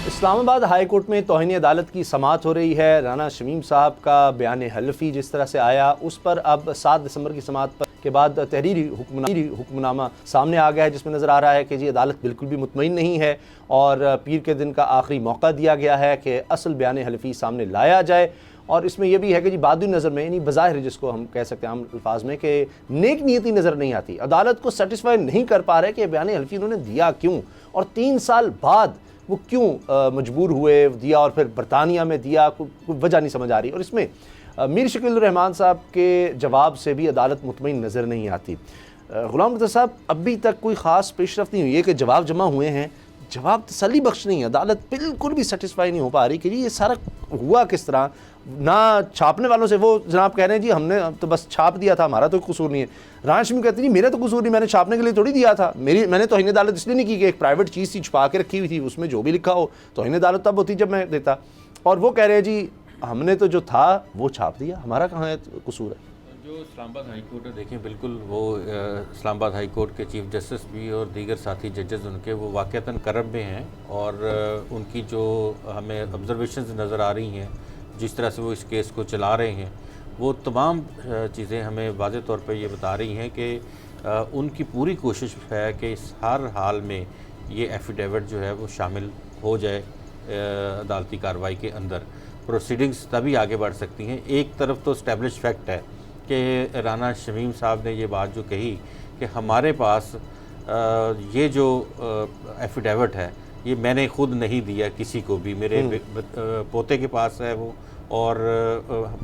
Speaker 5: इस्लामाबाद हाई कोर्ट में तौहीन अदालत की समाअत हो रही है। राना शमीम साहब का बयान हल्फी जिस तरह से आया, उस पर अब 7 दिसंबर की समाअत के बाद तहरीरी हुक्मनामा सामने आ गया है, जिसमें नज़र आ रहा है कि जी अदालत बिल्कुल भी मुतमईन नहीं है और पीर के दिन का आखिरी मौका दिया गया है कि असल बयान हल्फी सामने लाया जाए। और इसमें यह भी है कि जी बादी नज़र में, यानी बज़ाहिर जिसको हम कह सकते हैं आम अल्फाज में, कि नेक नीयती नज़र नहीं आती। अदालत को सेटिस्फाई नहीं कर पा रहे कि बयान हल्फी उन्होंने दिया क्यों, और 3 साल बाद वो क्यों मजबूर हुए दिया, और फिर बरतानिया में दिया, कोई वजह नहीं समझ आ रही। और इसमें मीर शकील रहमान साहब के जवाब से भी अदालत मुतमईन नज़र नहीं आती। गुलाम नबी साहब, अभी तक कोई ख़ास पेशरफ्त नहीं हुई है कि जवाब जमा हुए हैं, जवाब तसल्ली बख्श नहीं है। अदालत बिल्कुल भी सेटिस्फाई नहीं हो पा रही कि ये सारा हुआ किस तरह। ना छापने वालों से वो जनाब कह रहे हैं जी हमने तो बस छाप दिया था, हमारा तो कसूर नहीं है। राना शमीम कहते हैं मेरा तो कसूर नहीं, मैंने छापने के लिए थोड़ी दिया था, मैंने तौहीन अदालत इसलिए नहीं की कि एक प्राइवेट चीज़ थी छुपा के रखी हुई थी, उसमें जो भी लिखा हो तौहीन अदालत तब होती जब मैं देता। और वो कह रहे हैं जी हमने तो जो था वो छाप दिया, हमारा कहाँ है कसूर है।
Speaker 6: जो इस्लामाबाद हाई कोर्ट है, देखिए बिल्कुल वो इस्लामाबाद हाई कोर्ट के चीफ जस्टिस भी और दीगर साथी जजेस उनके वो वाक़तन करब में हैं, और उनकी जो हमें ऑब्जर्वेशंस नज़र आ रही हैं, जिस तरह से वो इस केस को चला रहे हैं, वो तमाम चीज़ें हमें वाज़े तौर पे ये बता रही हैं कि उनकी पूरी कोशिश है कि इस हर हाल में ये एफिडेविट जो है वो शामिल हो जाए अदालती कार्रवाई के अंदर। प्रोसीडिंग्स तभी आगे बढ़ सकती हैं। एक तरफ तो इस्टेब्लिश फैक्ट है कि राना शमीम साहब ने ये बात जो कही कि हमारे पास ये जो एफिडेविट है ये मैंने ख़ुद नहीं दिया किसी को भी, मेरे पोते के पास है वो, और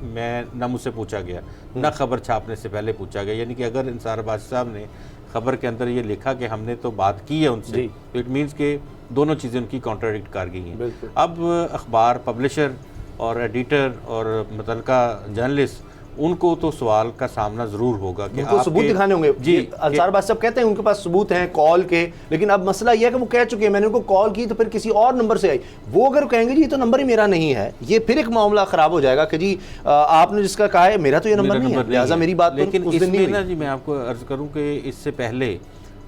Speaker 6: मैं ना मुझसे पूछा गया, ना खबर छापने से पहले पूछा गया। यानी कि अगर इंसार अब्बासी साहब ने खबर के अंदर ये लिखा कि हमने तो बात की है उनसे, तो इट मीन्स कि दोनों चीज़ें उनकी कॉन्ट्राडिक्ट कर गई हैं। अब अखबार पब्लिशर और एडिटर और मुतल्लिका जर्नलिस्ट, उनको तो सवाल का सामना ज़रूर होगा कि
Speaker 5: उनको सबूत दिखाने होंगे। जी, अंसार अब्बासी साहब कहते हैं उनके पास सबूत हैं कॉल के, लेकिन अब मसला यह है कि वो कह चुके हैं मैंने उनको कॉल की तो फिर किसी और नंबर से आई। वो अगर कहेंगे जी ये तो नंबर ही मेरा नहीं है, ये फिर एक मामला ख़राब हो जाएगा कि जी आपने जिसका कहा है मेरा तो ये नंबर नहीं है, लिहाजा मेरी बात।
Speaker 6: लेकिन इसमें ना जी मैं आपको अर्ज़ करूँ कि इससे पहले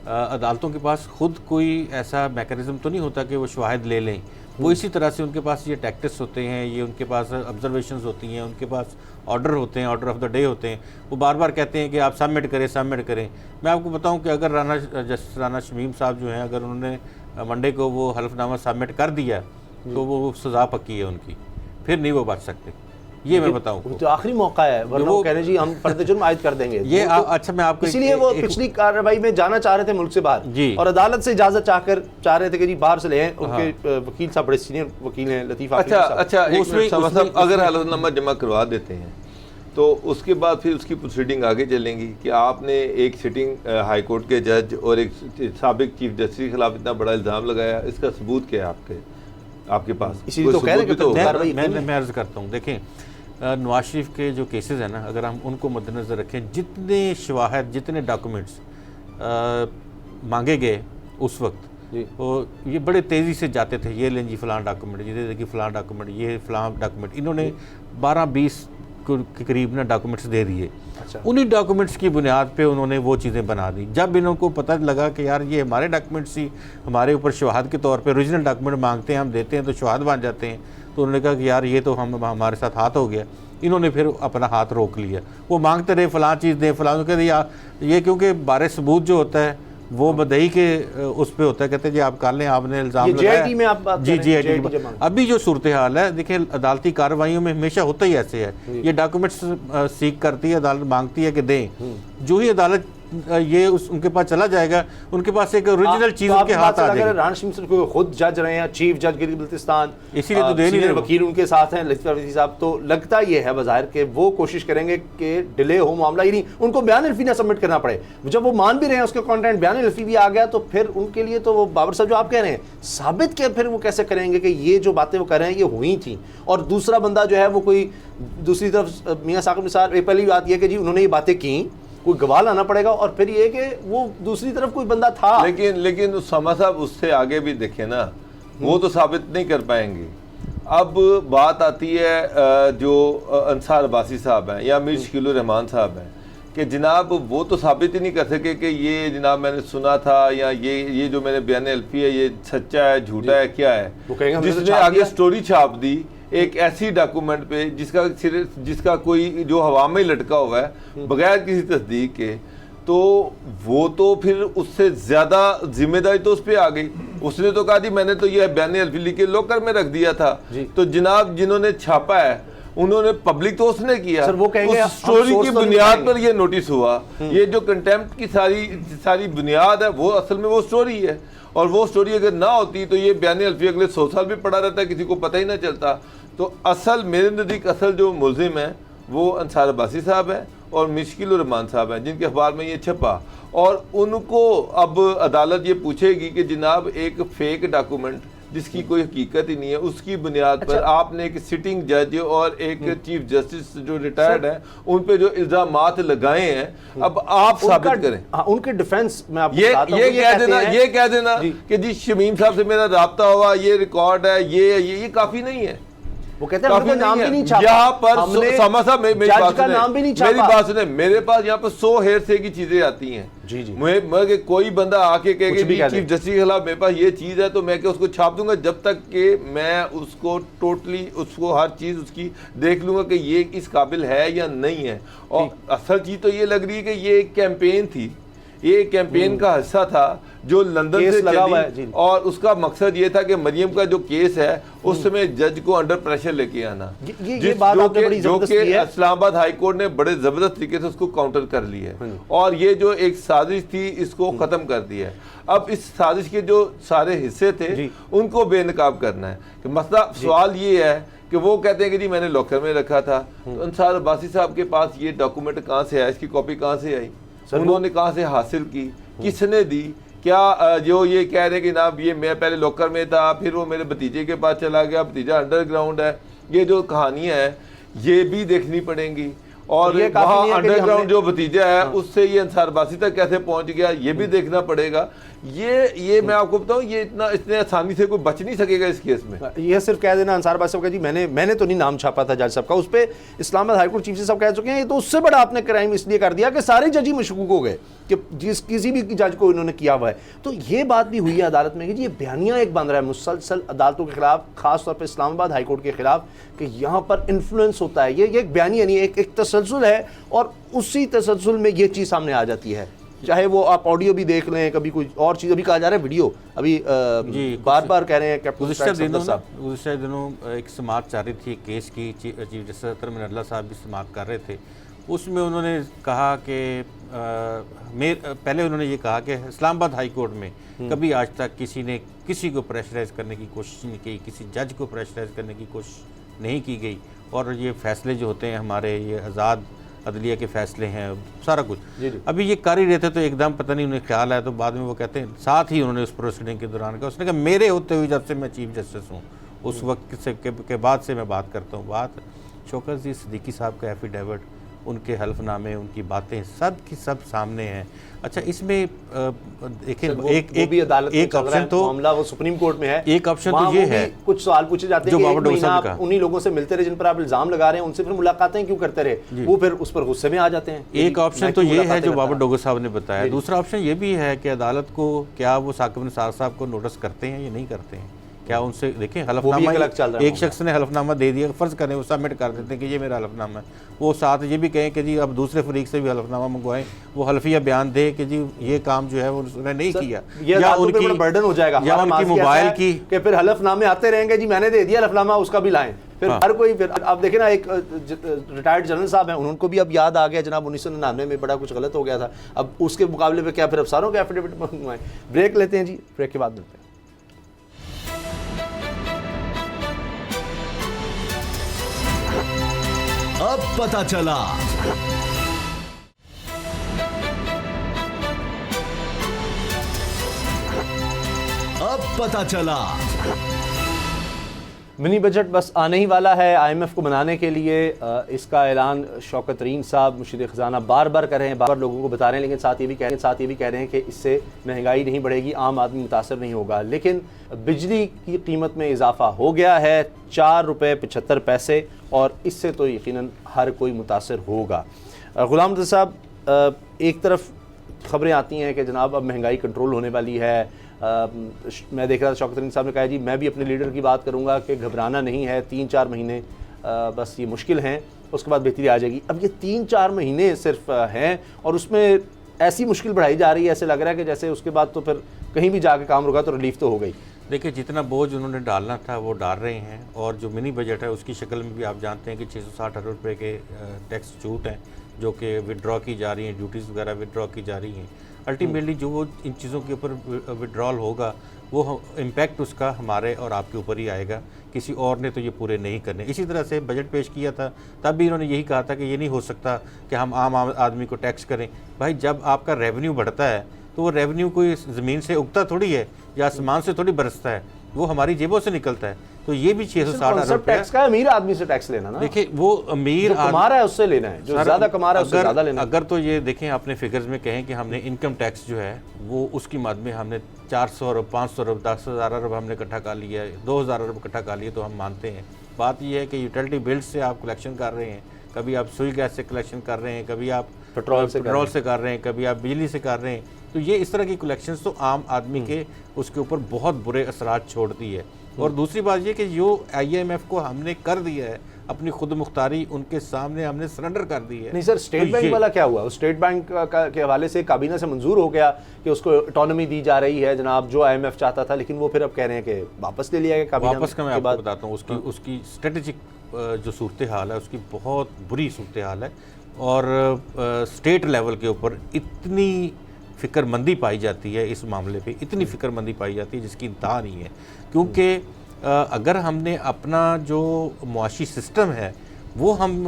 Speaker 6: अदालतों के पास खुद कोई ऐसा मैकेनिज़्म तो नहीं होता कि वो शवाहिद ले लें। वो इसी तरह से उनके पास ये टैक्टिक्स होते हैं, ये उनके पास ऑब्जर्वेशंस होती हैं, उनके पास ऑर्डर होते हैं, ऑर्डर ऑफ द डे होते हैं। वो बार बार कहते हैं कि आप सबमिट करें। मैं आपको बताऊं कि अगर राना शमीम साहब जो हैं, अगर उन्होंने मंडे को वो हल्फनामा सबमिट कर दिया तो वो सज़ा पक्की है उनकी, फिर नहीं वो बच सकते। ये मैं बताऊं
Speaker 5: तो आखिरी मौका है, वरना वो कह रहे जी हम फर्द जुर्म आयद कर देंगे।
Speaker 6: ये अच्छा मैं आपको
Speaker 5: इसीलिए वो पिछली कार्रवाई में जाना चाह रहे थे मुल्क से बाहर
Speaker 6: जी,
Speaker 5: और अदालत से इजाजत चाह रहे थे कि जी बाहर से ले आए। उनके वकील साहब बड़े सीनियर वकील हैं, लतीफ़।
Speaker 1: अच्छा अगर हलफनामा जमा करवा देते हैं तो उसके बाद फिर उसकी प्रोसीडिंग आगे चलेंगी कि आपने एक सिटिंग हाई कोर्ट के जज और एक साबिक चीफ जस्टिस के खिलाफ इतना बड़ा इल्ज़ाम लगाया, इसका सबूत क्या है आपके पास?
Speaker 5: इसीलिए तो कह रहे हैं
Speaker 6: मैं अर्ज़ करता हूँ, देखें नवाज शरीफ के जो केसेस हैं ना, अगर हम उनको मद्देनज़र रखें, जितने शवाहिद जितने डॉक्यूमेंट्स मांगे गए उस वक्त, तो ये बड़े तेज़ी से जाते थे, ये लें जी फ़लाँ डॉक्यूमेंट, ये देखिए फ़लाँ डॉक्यूमेंट, ये फ़लाँ डॉक्यूमेंट, इन्होंने 12-20 के करीब ना डॉक्यूमेंट्स दे दिए। अच्छा। उन्हीं डॉक्यूमेंट्स की बुनियाद पे उन्होंने वो चीज़ें बना दी। जब इनको पता लगा कि यार ये हमारे डॉक्यूमेंट्स ही हमारे ऊपर शवाहद के तौर पे ओरिजिनल डॉक्यूमेंट मांगते हैं, हम देते हैं तो शवाहद बन जाते हैं, तो उन्होंने कहा कि यार ये तो हमारे साथ हाथ हो गया। इन्होंने फिर अपना हाथ रोक लिया। वो मांगते रहे फ़लाँ चीज़ दें, फ़लाँ कहते यार ये, क्योंकि बारे सबूत जो होता है वो मदई के उस पे होता है, कहते हैं जी आप कर लें, आपने इल्ज़ाम लगाया
Speaker 5: में आप बात
Speaker 6: जी अभी जो सूरत हाल है, देखिए अदालती कार्रवाइयों में हमेशा होता ही ऐसे है, ये डॉक्यूमेंट्स सीख करती है अदालत, मांगती है कि दें, जो ही अदालत ये उनके पास चला जाएगा, उनके पास एक ओरिजिनल चीज उनके हाथ आ जाएगी।
Speaker 5: राना शमीम साहब खुद जज रहे हैं, चीफ जज गिलगित बल्तिस्तान,
Speaker 6: इसीलिए तो दे नहीं रहे,
Speaker 5: वकील उनके साथ हैं लतीफ़ अफरीदी साहब, तो लगता ये है बाज़ाहिर के वो कोशिश करेंगे कि डिले हो मामला, ही नहीं उनको बयान हल्फी ना सबमिट करना पड़े। जब वो मान भी रहे हैं उसके कंटेंट, बयान हल्फी भी आ गया, तो फिर उनके लिए तो वो बाबर साहब जो आप कह रहे हैं साबित के फिर वो कैसे करेंगे कि ये जो बातें वो कर रहे हैं ये हुई थी, और दूसरा बंदा जो है वो कोई दूसरी तरफ मियाँ साकिब निसार, पहली बात यह कि जी उन्होंने ये बातें की, कोई गवाह लाना पड़ेगा, और फिर ये कि वो दूसरी तरफ कोई बंदा था।
Speaker 1: लेकिन उसामा साहब उससे आगे भी देखें ना, वो तो साबित नहीं कर पाएंगे। अब बात आती है जो अंसार अब्बासी साहब हैं या मीर शकील रहमान साहब हैं कि जनाब वो तो साबित ही नहीं कर सके कि ये जनाब मैंने सुना था या ये जो मैंने बयान अल्फी है ये सच्चा है झूठा है क्या है।
Speaker 5: वो कहेंगे हमने तो
Speaker 1: जिसने
Speaker 5: छाप
Speaker 1: आगे
Speaker 5: दिया।
Speaker 1: स्टोरी छाप दी एक ऐसी डॉक्यूमेंट पे जिसका कोई जो हवा में ही लटका हुआ है बगैर किसी तस्दीक के, तो वो तो फिर उससे ज्यादा जिम्मेदारी तो उस पर आ गई। उसने तो कहा जी मैंने तो ये बयान अल्फी लिख के लॉकर में रख दिया था। तो जनाब जिन्होंने छापा है उन्होंने पब्लिक तो उसने किया।
Speaker 5: सर, वो कहेंगे
Speaker 1: उस स्टोरी
Speaker 5: हम
Speaker 1: की
Speaker 5: सोर्स तो नहीं
Speaker 1: बुनियाद
Speaker 5: बताएंगे।
Speaker 1: पर ये नोटिस हुआ। ये जो कंटेम्प्ट की सारी बुनियाद है वो असल में वो स्टोरी है, और वो स्टोरी अगर ना होती तो ये बयान अल्फी अगले 100 साल भी पड़ा रहता, किसी को पता ही ना चलता। तो असल मेरे नज़दीक असल जो मुलजिम है वो अंसार अब्बासी साहब है और मिश्किल रहमान साहब हैं, जिनके अखबार में ये छपा, और उनको अब अदालत ये पूछेगी कि जनाब एक फेक डॉक्यूमेंट जिसकी कोई हकीकत ही नहीं है उसकी बुनियाद पर आपने एक सिटिंग जज और एक चीफ जस्टिस जो रिटायर्ड हैं उन पे जो इल्जामात लगाए हैं अब आप साबित करें।
Speaker 5: हाँ, उनके डिफेंस में आपको
Speaker 1: ये
Speaker 5: बताता हूँ,
Speaker 1: ये कह
Speaker 5: कहते
Speaker 1: देना
Speaker 5: हैं-
Speaker 1: ये कह देना
Speaker 5: जी।
Speaker 1: कि जी शमीम साहब से मेरा राब्ता हुआ, ये रिकॉर्ड है, ये काफी नहीं है।
Speaker 5: वो कहते हैं हमने तो नाम भी नहीं छापा।
Speaker 1: यहाँ पर
Speaker 5: हमने
Speaker 1: सामा साहब मेरी
Speaker 5: जज
Speaker 1: बात
Speaker 5: का
Speaker 1: सुने,
Speaker 5: नाम भी नहीं
Speaker 1: मेरी
Speaker 5: छापा।
Speaker 1: बात सुने, मेरे पास यहाँ पर 100 हेरसे की चीजें आती हैं।
Speaker 5: जी, जी।
Speaker 1: मैं कोई बंदा आके
Speaker 5: कुछ भी
Speaker 1: कहेगा
Speaker 5: कह
Speaker 1: चीफ
Speaker 5: दे।
Speaker 1: जस्टिस के खिलाफ मेरे पास ये चीज है तो मैं क्या उसको छाप दूंगा, जब तक कि मैं उसको टोटली उसको हर चीज उसकी देख लूंगा कि ये इस काबिल है या नहीं है। और असल चीज तो ये लग रही है कि ये एक कैंपेन थी, ये कैंपेन का हिस्सा था जो लंदन
Speaker 5: केस
Speaker 1: से
Speaker 5: लगा हुआ है,
Speaker 1: चली,
Speaker 5: जी।
Speaker 1: और उसका मकसद ये था कि मरियम का जो केस है उस समय जज को अंडर प्रेशर लेके आना।
Speaker 5: ये बात आपने बड़ी
Speaker 1: जो
Speaker 5: जबरदस्त
Speaker 1: कि
Speaker 5: की है।
Speaker 1: इस्लामाबाद हाई कोर्ट ने बड़े जबरदस्त तरीके से उसको काउंटर कर लिया है, और ये जो एक साजिश थी इसको खत्म कर दिया है। अब इस साजिश के जो सारे हिस्से थे
Speaker 5: जी।
Speaker 1: उनको बेनकाब करना है। कि मसला सवाल ये है कि वो कहते हैं कि जी मैंने लॉकर में रखा था, तो अंसार अब्बासी साहब के पास ये डॉक्यूमेंट कहाँ से आया, इसकी कॉपी कहाँ से आई, उन्होंने कहाँ से हासिल की, किसने दी, क्या जो ये कह रहे हैं कि ना ये मैं पहले लॉकर में था फिर वो मेरे भतीजे के पास चला गया, भतीजा अंडरग्राउंड है, ये जो कहानियां हैं ये भी देखनी पड़ेंगी। और
Speaker 5: ये काफी
Speaker 1: वहाँ
Speaker 5: नहीं है कि
Speaker 1: अंडरग्राउंड
Speaker 5: हमने-
Speaker 1: जो भतीजा है उससे ये अंसार अब्बासी तक कैसे पहुंच गया ये भी देखना पड़ेगा। ये मैं आपको बताऊं ये इतने आसानी से कोई बच नहीं सकेगा इस केस में।
Speaker 5: ये सिर्फ कह देना अंसार अब्बासी साहब का जी मैंने तो नहीं नाम छापा था जज साहब का, उस पर इस्लामाबाद हाईकोर्ट चीफ साहब कह चुके हैं ये तो उससे बड़ा आपने क्राइम इसलिए कर दिया कि सारे जज ही मशकूक हो गए कि किसी भी जज को इन्होंने किया हुआ है। तो ये बात भी हुई है अदालत में कि जी ये बयानिया एक बन रहा है मुसलसल अदालतों के खिलाफ, खासतौर पर इस्लामाबाद हाईकोर्ट के खिलाफ, कि यहाँ पर इन्फ्लुएंस होता है। ये एक बयानिया नहीं, एक तसलसल है, और उसी तसलसल में ये चीज़ सामने आ जाती है। चाहे वो आप ऑडियो भी देख लें, कभी कोई और चीज़, अभी कहा जा रहा है वीडियो, अभी बार बार कह रहे हैं कैप्टन
Speaker 6: गुज़िश्ता दिनों एक समाअत जारी थी केस की, चीफ जस्टिस अतर मिनल्ला साहब भी समाअत कर रहे थे। उसमें उन्होंने कहा कि पहले उन्होंने ये कहा कि इस्लामाबाद हाई कोर्ट में कभी आज तक किसी ने किसी को प्रेशराइज करने की कोशिश नहीं की, किसी जज को प्रेशराइज करने की कोशिश नहीं की गई, और ये फैसले जो होते हैं हमारे ये आज़ाद अदलिया के फैसले हैं सारा कुछ। अभी ये कर ही रहे थे तो एकदम पता नहीं उन्हें ख्याल आया, तो बाद में वो कहते हैं, साथ ही उन्होंने उस प्रोसीडिंग के दौरान कहा, उसने कहा मेरे होते हुए जब से मैं चीफ जस्टिस हूँ उस वक्त से के बाद से मैं बात करता हूँ। बात शौकत जी सिद्दीकी साहब का एफिडेविट, उनके हल्फनामे, उनकी बातें सब की सब सामने हैं। अच्छा, इसमें देखें एक ऑप्शन तो
Speaker 5: मामला वो सुप्रीम कोर्ट में है,
Speaker 6: एक ऑप्शन तो ये है
Speaker 5: कुछ सवाल पूछे जाते हैं
Speaker 6: जो
Speaker 5: कि
Speaker 6: बाबर डोगरा साहब ने
Speaker 5: आप उन्हीं लोगों से मिलते रहे जिन पर आप इल्जाम लगा रहे हैं, उनसे फिर मुलाकातें क्यों करते रहे, वो फिर उस पर गुस्से में आ जाते हैं।
Speaker 6: एक ऑप्शन तो ये है जो बाबर डोगरा साहब ने बताया। दूसरा ऑप्शन ये भी है कि अदालत को क्या वो साकिब निसार साहब को नोटिस करते हैं या नहीं करते हैं, क्या उनसे देखें हलफनामा, एक शख्स ने हलफनामा दे दिया, फ़र्ज़ करें वो सबमिट कर देते हैं कि ये मेरा हलफनामा है, वो साथ ये भी कहें कि जी अब दूसरे फरीक से भी हलफनामा मंगवाएं, वो हल्फिया बयान दे कि जी ये काम जो है वो उसने नहीं किया,
Speaker 5: या उनकी बर्डन हो जाएगा,
Speaker 6: या उनकी मोबाइल की
Speaker 5: कि फिर हलफनामे आते रहेंगे, जी मैंने दे दिया हलफनामा उसका भी लाएं, फिर हर कोई। फिर आप देखें ना, एक रिटायर्ड जनरल साहब हैं, उनको भी अब याद आ गया जनाब 1999 में बड़ा कुछ गलत हो गया था, अब उसके मुकाबले में क्या फिर अफसरों के एफिडेविट मंगवाएं। ब्रेक लेते हैं जी, ब्रेक के बाद मिलते हैं।
Speaker 4: अब पता चला। अब पता चला।
Speaker 5: मिनी बजट बस आने ही वाला है। IMF को मनाने के लिए इसका ऐलान शौकत तरीन साहब मुर्शिद ख़जाना बार बार कर रहे हैं, बार बार लोगों को बता रहे हैं, लेकिन साथ ये भी कह रहे हैं कि इससे महंगाई नहीं बढ़ेगी, आम आदमी मुतासर नहीं होगा। लेकिन बिजली की कीमत में इजाफा हो गया है ₹4.75, और इससे तो यकीनन हर कोई मुतासर होगा। गुलाम रज़ा साहब, एक तरफ खबरें आती हैं कि जनाब अब महंगाई कंट्रोल होने वाली है। मैं देख रहा था शौकत तरीन साहब ने कहा जी मैं भी अपने लीडर की बात करूंगा कि घबराना नहीं है, 3-4 महीने बस ये मुश्किल हैं, उसके बाद बेहतरी आ जाएगी। अब ये 3-4 महीने सिर्फ हैं और उसमें ऐसी मुश्किल बढ़ाई जा रही है, ऐसे लग रहा है कि जैसे उसके बाद तो फिर कहीं भी जाके काम रुका तो रिलीफ तो हो गई।
Speaker 6: देखिए जितना बोझ उन्होंने डालना था वो डाल रहे हैं, और जो मिनी बजट है उसकी शक्ल में भी आप जानते हैं कि 660 अरब रुपये के टैक्स छूट हैं जो कि विड्रॉ की जा रही हैं, ड्यूटीज़ वगैरह विड्रॉ की जा रही हैं। अल्टीमेटली जो वो इन चीज़ों के ऊपर विड्रॉल होगा वो इम्पैक्ट उसका हमारे और आपके ऊपर ही आएगा, किसी और ने तो ये पूरे नहीं करने। इसी तरह से बजट पेश किया था तब भी इन्होंने यही कहा था कि ये नहीं हो सकता कि हम आम आदमी को टैक्स करें। भाई जब आपका रेवेन्यू बढ़ता है तो वो रेवेन्यू कोई ज़मीन से उगता थोड़ी है या आसमान से थोड़ी बरसता है, वो हमारी जेबों से निकलता है। तो ये भी 660 अरब
Speaker 5: टैक्स का अमीर आदमी से टैक्स लेना ना,
Speaker 6: देखिए वो अमीर
Speaker 5: कमा रहा है उससे लेना है, जो ज़्यादा कमा रहा है उससे ज़्यादा लेना है।
Speaker 6: अगर तो ये देखें अपने फिगर्स में कहें कि हमने इनकम टैक्स जो है वो उसकी मद में हमने 400 अरब 500 अरब 10,000 अरब हमने इकट्ठा कर लिया है, 2,000 अरब इकट्ठा कर लिए तो हम मानते हैं। बात ये है कि यूटिलिटी बिल्स से आप कलेक्शन कर रहे हैं, कभी आप सुई गैस से कलेक्शन कर रहे हैं, कभी आप पेट्रोल से कर रहे हैं, कभी आप बिजली से कर रहे हैं। तो ये इस तरह की कलेक्शंस तो आम आदमी के उसके ऊपर बहुत बुरे असरात छोड़ती है। और दूसरी बात ये कि जो IMF को हमने कर दिया है अपनी खुद मुख्तारी उनके सामने हमने सरेंडर कर दी है।
Speaker 5: नहीं सर, स्टेट बैंक वाला क्या हुआ? स्टेट बैंक के हवाले से काबीना से मंजूर हो गया कि उसको ऑटोनॉमी दी जा रही है जनाब, जो IMF चाहता था, लेकिन वो फिर अब कह रहे हैं कि वापस ले लिया गया काबीना।
Speaker 6: वापस का मैं आपको बताता हूँ उसकी स्ट्रेटेजिक जो सूरत हाल है उसकी बहुत बुरी सूरत हाल है, और स्टेट लेवल के ऊपर इतनी फ़िक्रमंदी पाई जाती है इस मामले पे, इतनी फ़िक्रमंदी पाई जाती है जिसकी इंतहा नहीं है। क्योंकि अगर हमने अपना जो मुआशी सिस्टम है वो हम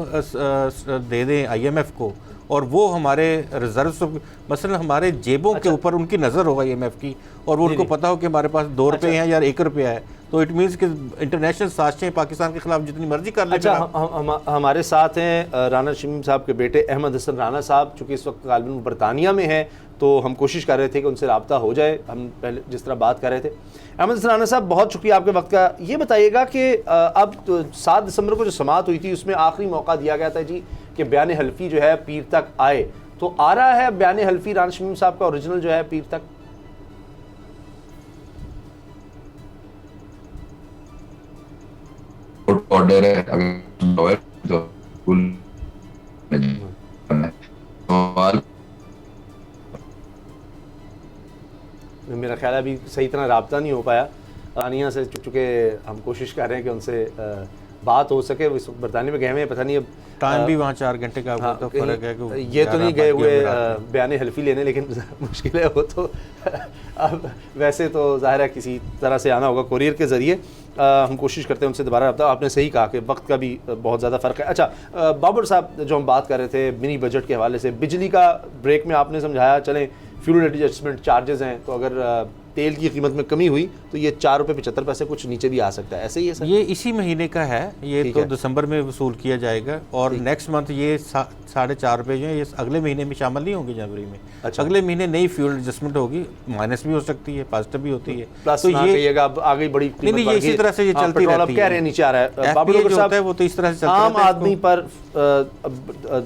Speaker 6: दे दें IMF को और वो हमारे रिजर्व मसलन हमारे जेबों के ऊपर उनकी नज़र हो IMF की, और वो उनको पता हो कि हमारे पास 2 रुपये हैं या 1 रुपया है, तो इट मीन्स कि इंटरनेशनल साजिशें पाकिस्तान के खिलाफ जितनी मर्जी कर लें।
Speaker 5: अच्छा, हमारे साथ हैं राना शमीम साहब के बेटे अहमद हसन राना साहब, चूँकि इस वक्त गालिबन बरतानिया में है, तो हम कोशिश कर रहे थे कि उनसे रब्ता हो जाए। हम पहले जिस तरह बात कर रहे थे, अहमद हसन राना साहब बहुत शुक्रिया आपके वक्त का। ये बताइएगा कि अब 7 दिसंबर को जो समाअत हुई थी उसमें आखिरी मौका दिया गया था जी कि बयान हल्फी जो है पीर तक आए, तो आ रहा है बयान हल्फी राना शमीम साहब का ओरिजिनल जो है पीर तक?
Speaker 2: ऑर्डर है अगर तो
Speaker 5: मेरा ख्याल है अभी सही तरह रब्ता नहीं हो पाया आनिया से, चूँकि हम कोशिश कर रहे हैं कि उनसे बात हो सके। वो इस वक्त बरतानिया में गए हुए हैं, पता नहीं अब
Speaker 6: टाइम भी वहाँ 4 घंटे का तो फर्क है कि
Speaker 5: ये तो नहीं गए हुए बयान हल्फी लेने, लेकिन मुश्किल है वो तो अब वैसे तो ज़ाहिर है किसी तरह से आना होगा कोरियर के ज़रिए। हम कोशिश करते हैं उनसे दोबारा रब्ता। आपने सही कहा कि वक्त का भी बहुत ज़्यादा फ़र्क है। अच्छा बाबर साहब, जो हम बात कर रहे थे मिनी बजट के हवाले से, बिजली का ब्रेक में आपने समझाया चलें फ्यूल एडजस्टमेंट चार्जेस हैं, तो अगर तेल की कीमत में कमी हुई तो ये 4 रुपये 75 पैसे कुछ नीचे भी आ सकता है, ऐसे ही है सर?
Speaker 6: ये इसी महीने का है, ये तो दिसंबर में वसूल किया जाएगा, और नेक्स्ट मंथ ये 4.5 रुपये जो है ये अगले महीने में शामिल नहीं होंगे जनवरी में। अच्छा। अगले महीने नई फ्यूल एडजस्टमेंट होगी, माइनस भी हो सकती है, पॉजिटिव भी होती है,
Speaker 5: प्लस तो ये आगे बड़ी
Speaker 6: नहीं ये इसी तरह से ये चलती रहती है।
Speaker 5: कह रहे हैं नीचे आ रहा है बाबर साहब,
Speaker 6: वो तो इस तरह से
Speaker 5: आम आदमी पर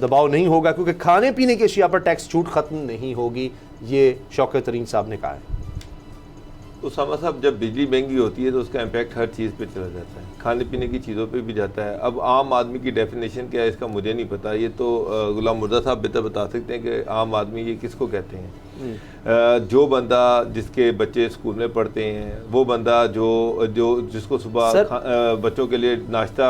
Speaker 5: दबाव नहीं होगा क्योंकि खाने पीने की अशिया पर टैक्स छूट खत्म नहीं होगी, ये शौकत तरीन साहब ने कहा है।
Speaker 1: उसामा साहब, जब बिजली महंगी होती है तो उसका इम्पैक्ट हर चीज़ पे चला जाता है, खाने पीने की चीज़ों पे भी जाता है। अब आम आदमी की डेफिनेशन क्या है इसका मुझे नहीं पता, ये तो गुलाम मुर्दा साहब बेहतर बता सकते हैं कि आम आदमी ये किसको कहते हैं। जो बंदा जिसके बच्चे स्कूल में पढ़ते हैं, वो बंदा जिसको सुबह बच्चों के लिए नाश्ता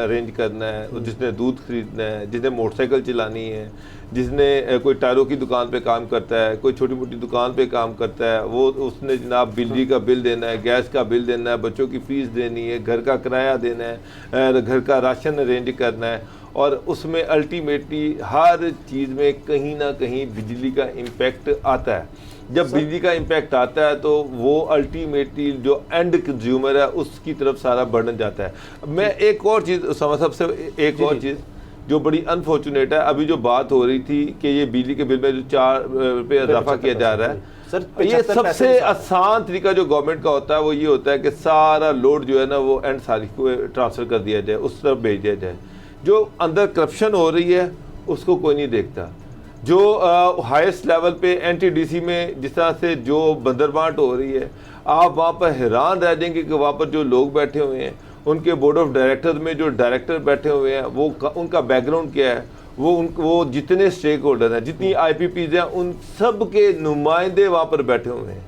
Speaker 1: अरेंज करना है, जिसने दूध खरीदना है, जिसने मोटरसाइकिल चलानी है, जिसने कोई टायरों की दुकान पे काम करता है, कोई छोटी मोटी दुकान पे काम करता है, वो उसने जनाब बिजली का बिल देना है, गैस का बिल देना है, बच्चों की फ़ीस देनी है, घर का किराया देना है, घर का राशन अरेंज करना है, और उसमें अल्टीमेटली हर चीज़ में कहीं ना कहीं बिजली का इम्पैक्ट आता है। जब बिजली का इम्पैक्ट आता है तो वो अल्टीमेटली जो एंड कंज्यूमर है उसकी तरफ सारा बर्डन जाता है। मैं एक और चीज़ सबसे एक और चीज़ जो बड़ी अनफॉर्चुनेट है, अभी जो बात हो रही थी कि ये बिजली के बिल में जो 4 रुपये इजाफा किया जा रहा है, ये सबसे आसान तरीका जो गवर्नमेंट का होता है वो ये होता है कि सारा लोड जो है ना वो एंड सारी को ट्रांसफ़र कर दिया जाए, उस तरफ भेज दिया जाए। जो अंदर करप्शन हो रही है उसको कोई नहीं देखता, जो हाईएस्ट लेवल पे NTDC में जिस तरह से जो बंदरबांट हो रही है, आप वहाँ पर हैरान रह जाएंगे कि वहाँ पर जो लोग बैठे हुए हैं, उनके बोर्ड ऑफ डायरेक्टर्स में जो डायरेक्टर बैठे हुए हैं, वो उनका बैकग्राउंड क्या है, वो जितने स्टेक होल्डर हैं, जितनी IPPs हैं, उन सब के नुमाइंदे वहाँ पर बैठे हुए हैं।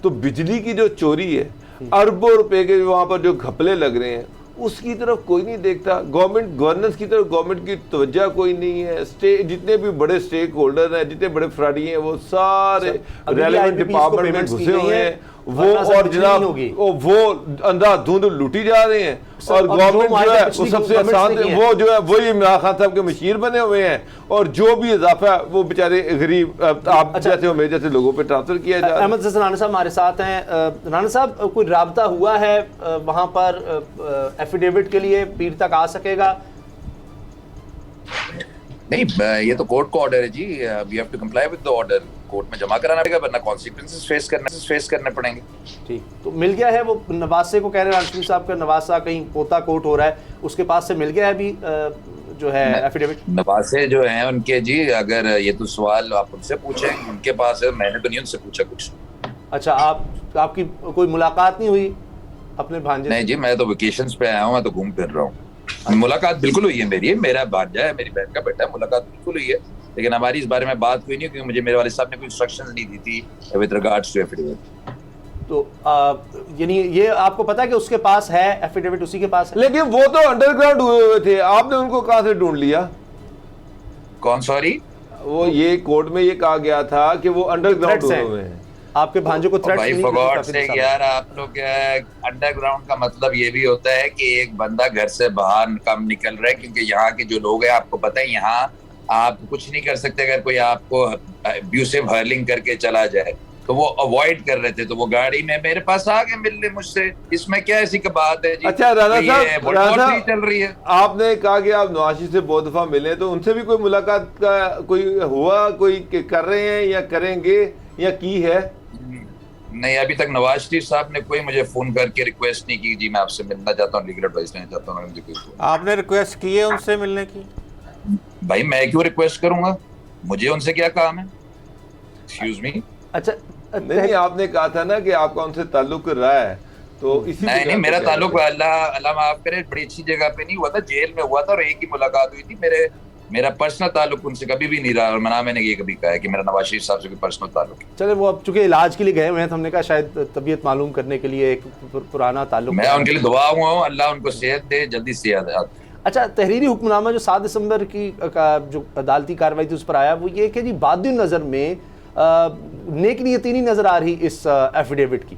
Speaker 1: तो बिजली की जो चोरी है, अरबों रुपए के वहाँ पर जो घपले लग रहे हैं, उसकी तरफ कोई नहीं देखता। गवर्नमेंट गवर्नेंस की तरफ गवर्नमेंट की तवज्जो कोई नहीं है। जितने भी बड़े स्टेक होल्डर हैं, जितने बड़े फ्राडी हैं, वो सारे रेलेवेंट डिपार्टमेंट में घुसे हुए हैं। वो और जनाब वो अंधाधुंध लूटी जा रहे हैं, और गवर्नमेंट जो है वो सबसे आसान, वो जो है वही इमरान खान साहब के मशीर बने हुए हैं, और जो भी इजाफा वो बेचारे गरीब आप जैसे और मेरे जैसे लोगों पे ट्रांसफर किया जा रहा है।
Speaker 5: अहमद हसन राना साहब हमारे साथ हैं। राना साहब, कोई राब्ता हुआ है वहाँ पर एफिडेविट के लिए? पीर तक आ सकेगा?
Speaker 2: नहीं, ये तो कोर्ट का ऑर्डर है जी। We have to comply with the order. Court में जमा कराना पड़ेगा, वरना कॉन्सिक्वेंसेस फेस करने पड़ेंगे। ठीक,
Speaker 5: तो मिल गया है वो नवासे को? कह रहे हैं राजशमीम साहब का नवासा कहीं पोता कोर्ट हो रहा है, उसके पास से मिल गया है अभी जो है एफिडेविट?
Speaker 2: नवासे जो हैं उनके जी, अगर ये तो सवाल आप उनसे पूछें, उनके पास है, मैंने तो नहीं उनसे पूछा कुछ।
Speaker 5: अच्छा, आपकी कोई मुलाकात नहीं हुई अपने भांजे?
Speaker 2: नहीं जी, मैं तो वेकेशंस पे आया हूँ, मैं तो घूम फिर रहा हूँ। मुलाकात बिल्कुल हुई है मेरी, मेरा भांजा है, मेरी बहन का बेटा है, मुलाकात बिल्कुल हुई है, लेकिन हमारी इस बारे में बात हुई नहीं, क्योंकि मुझे मेरे वाले साहब ने कोई इंस्ट्रक्शंस नहीं दी थी विद रिगार्ड्स टू एफिडेविट।
Speaker 5: तो यानी ये आपको पता है कि उसके पास है एफिडेविट, उसी के पास है?
Speaker 1: लेकिन वो तो अंडरग्राउंड हुए हुए थे, आपने उनको कहां से ढूंढ लिया?
Speaker 2: कौन? सॉरी,
Speaker 1: वो ये कोर्ट में ये कहा गया था कि वो अंडरग्राउंड हुए हुए हैं।
Speaker 5: आपके भांजे को थ्रेट्स
Speaker 2: नहीं? फॉर गॉड से यार, आप लोग अंडरग्राउंड का मतलब ये भी होता है कि एक बंदा घर से बाहर कम निकल रहा है, क्योंकि यहाँ के जो लोग हैं, आपको पता है, यहाँ आप कुछ नहीं कर सकते। अगर कोई आपको अब्यूसिव हर्लिंग करके चला जाए, तो वो अवॉइड कर रहे थे, तो वो गाड़ी में मेरे पास आ गए मिलने मुझसे। इसमें क्या ऐसी का बात है जी?
Speaker 1: अच्छा राना साहब,
Speaker 2: चल रही है।
Speaker 1: आपने कहा कि आप नवाशी से बहुत दफा मिले, तो उनसे भी कोई मुलाकात का कोई हुआ, कोई कर रहे हैं या करेंगे या की है?
Speaker 2: नहीं, अभी तक नवाज शरीफ साहब ने कोई मुझे फोन करके रिक्वेस्ट नहीं की जी मैं आपसे मिलना चाहता हूँ, लीगल एडवाइस लेना चाहता हूँ। मुझे कोई
Speaker 6: आपने रिक्वेस्ट की है उनसे मिलने की?
Speaker 2: भाई मैं क्यों रिक्वेस्ट करूंगा, मुझे उनसे क्या काम है? Excuse me.
Speaker 5: अच्छा,
Speaker 1: नहीं, आपने कहा था ना कि आपका उनसे ताल्लुक रहा है, तो इसी
Speaker 2: नहीं, मेरा ताल्लुक अल्लाह माफ करे बड़ी अच्छी जगह पे नहीं हुआ था, जेल में हुआ था, और एक ही मुलाकात हुई थी। मेरा पर्सनल ताल्लुक उनसे कभी भी नहीं रहा, और ना मैंने ये कभी कहा है कि मेरा नवाज शरीफ साहब से कोई पर्सनल ताल्लुक है।
Speaker 5: चले, वो अब चूंकि इलाज के लिए गए हुए हैं, तो हमने कहा शायद तबीयत मालूम करने के लिए एक पुराना ताल्लुक।
Speaker 2: मैं उनके लिए दुआ हुआ हूँ, अल्लाह उनको सेहत दे, जल्दी सेहत।
Speaker 5: अच्छा, तहरीरी हुक्मनामा जो 7 दिसंबर की जो अदालती कार्रवाई थी उस पर आया, वो ये कि जी बाद नज़र में नेक नियती नहीं नजर आ रही इस एफिडेविट की।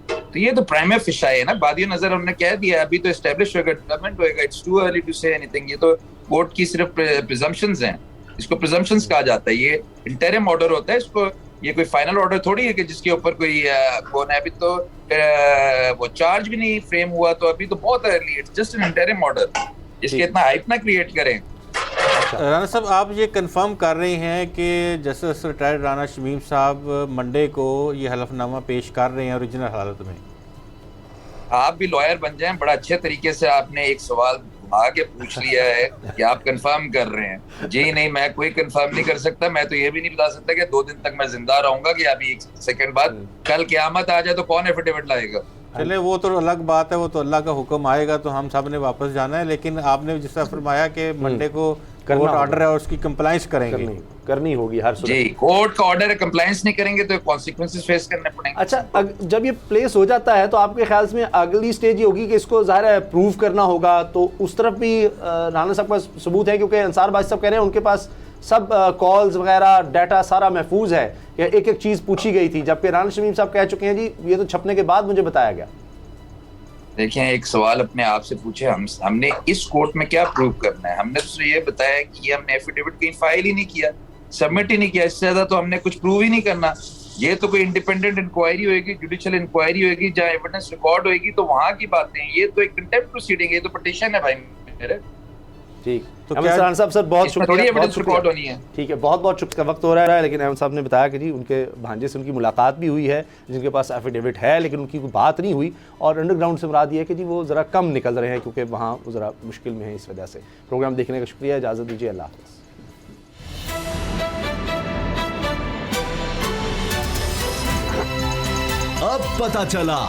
Speaker 2: तो ये तो प्राइम फिशा है ना, बादी नजर उन्होंने कह दिया, अभी तो एस्टेब्लिश होगा, डेवलपमेंट होएगा। It's too early to say anything. ये तो कोर्ट की सिर्फ प्रिजम्पशंस हैं, इसको प्रिजम्पशंस कहा जाता है। ये इंटरिम ऑर्डर होता है, इसको ये कोई फाइनल ऑर्डर थोड़ी है कि जिसके ऊपर कोई कौन है। अभी तो वो चार्ज भी नहीं फ्रेम हुआ, तो अभी तो बहुत early, it's just an interim order. इसके इतना हाइप ना क्रिएट करें।
Speaker 6: राना साहब, आप ये कंफर्म कर रहे हैं कि जस्टिस रिटायर्ड राना शमीम साहब मंडे को ये हलफनामा पेश कर रहे हैं ओरिजिनल हालत में?
Speaker 2: आप भी लॉयर बन जाएं, बड़ा अच्छे तरीके से आपने एक सवाल आगे पूछ लिया है कि आप कंफर्म कर रहे हैं। जी नहीं, मैं कोई कंफर्म नहीं कर सकता। मैं तो ये भी नहीं बता सकता कि 2 दिन तक मैं जिंदा रहूंगा, कि अभी 1 सेकंड बाद कल क़यामत आ जाए तो कौन एफिडेविट लाएगा।
Speaker 6: चले, वो तो अलग बात है, वो तो अल्लाह का हुक्म आएगा तो हम सब ने वापस जाना है। लेकिन आपने जिस तरह फरमाया कि मंडे को कोर्ट ऑर्डर है और उसकी कंप्लायंस करेंगे,
Speaker 5: करनी होगी हर सूरत।
Speaker 2: जी, कोर्ट का ऑर्डर है, कंप्लायंस नहीं करेंगे तो कॉन्सिक्वेंसेस फेस करने पड़ेंगे।
Speaker 5: अच्छा, जब ये प्लेस हो जाता है तो आपके ख्याल में अगली स्टेज ये होगी कि इसको ज़ाहिर है प्रूव करना होगा, तो उस तरफ भी राना साहब का सबूत है? क्योंकि अंसार बाज साहब कह रहे हैं उनके पास सब कॉल्स वगैरह डाटा सारा महफूज है, एक एक चीज़ पूछी गई थी, जबकि राना शमीम साहब कह चुके हैं जी ये तो छपने के बाद मुझे बताया गया।
Speaker 2: देखिए, एक सवाल अपने आप से पूछे, हमने इस कोर्ट में क्या प्रूव करना है? हमने तो ये बताया कि ये हमने एफिडेविट कहीं फाइल ही नहीं किया, सबमिट ही नहीं किया, इससे ज्यादा तो हमने कुछ प्रूव ही नहीं करना। ये तो कोई इंडिपेंडेंट इंक्वायरी होगी, जुडिशियल इंक्वायरी होगी, जहाँ एविडेंस रिकॉर्ड होगी, तो वहां की बातें हैं। ये तो एक कंटेम्प्ट प्रोसीडिंग है, ये तो पिटीशन है भाई मेरे।
Speaker 5: ठीक,
Speaker 2: तो
Speaker 5: अहमद सरान साहब सर बहुत शुक्रिया,
Speaker 2: बहुत रिकॉर्ड होनी है।
Speaker 5: ठीक है, बहुत बहुत शुक्रिया। वक्त हो रहा है, लेकिन अहमद साहब ने बताया कि जी उनके भांजे से उनकी मुलाकात भी हुई है, जिनके पास एफिडेविट है, लेकिन उनकी कोई बात नहीं हुई। और अंडरग्राउंड से मुराद ये है कि जी वो ज़रा कम निकल रहे हैं, क्योंकि वहाँ वो ज़रा मुश्किल में है, इस वजह से। प्रोग्राम देखने का शुक्रिया, इजाज़त दीजिए, अल्लाह हाफ़िज़।
Speaker 4: पता चला।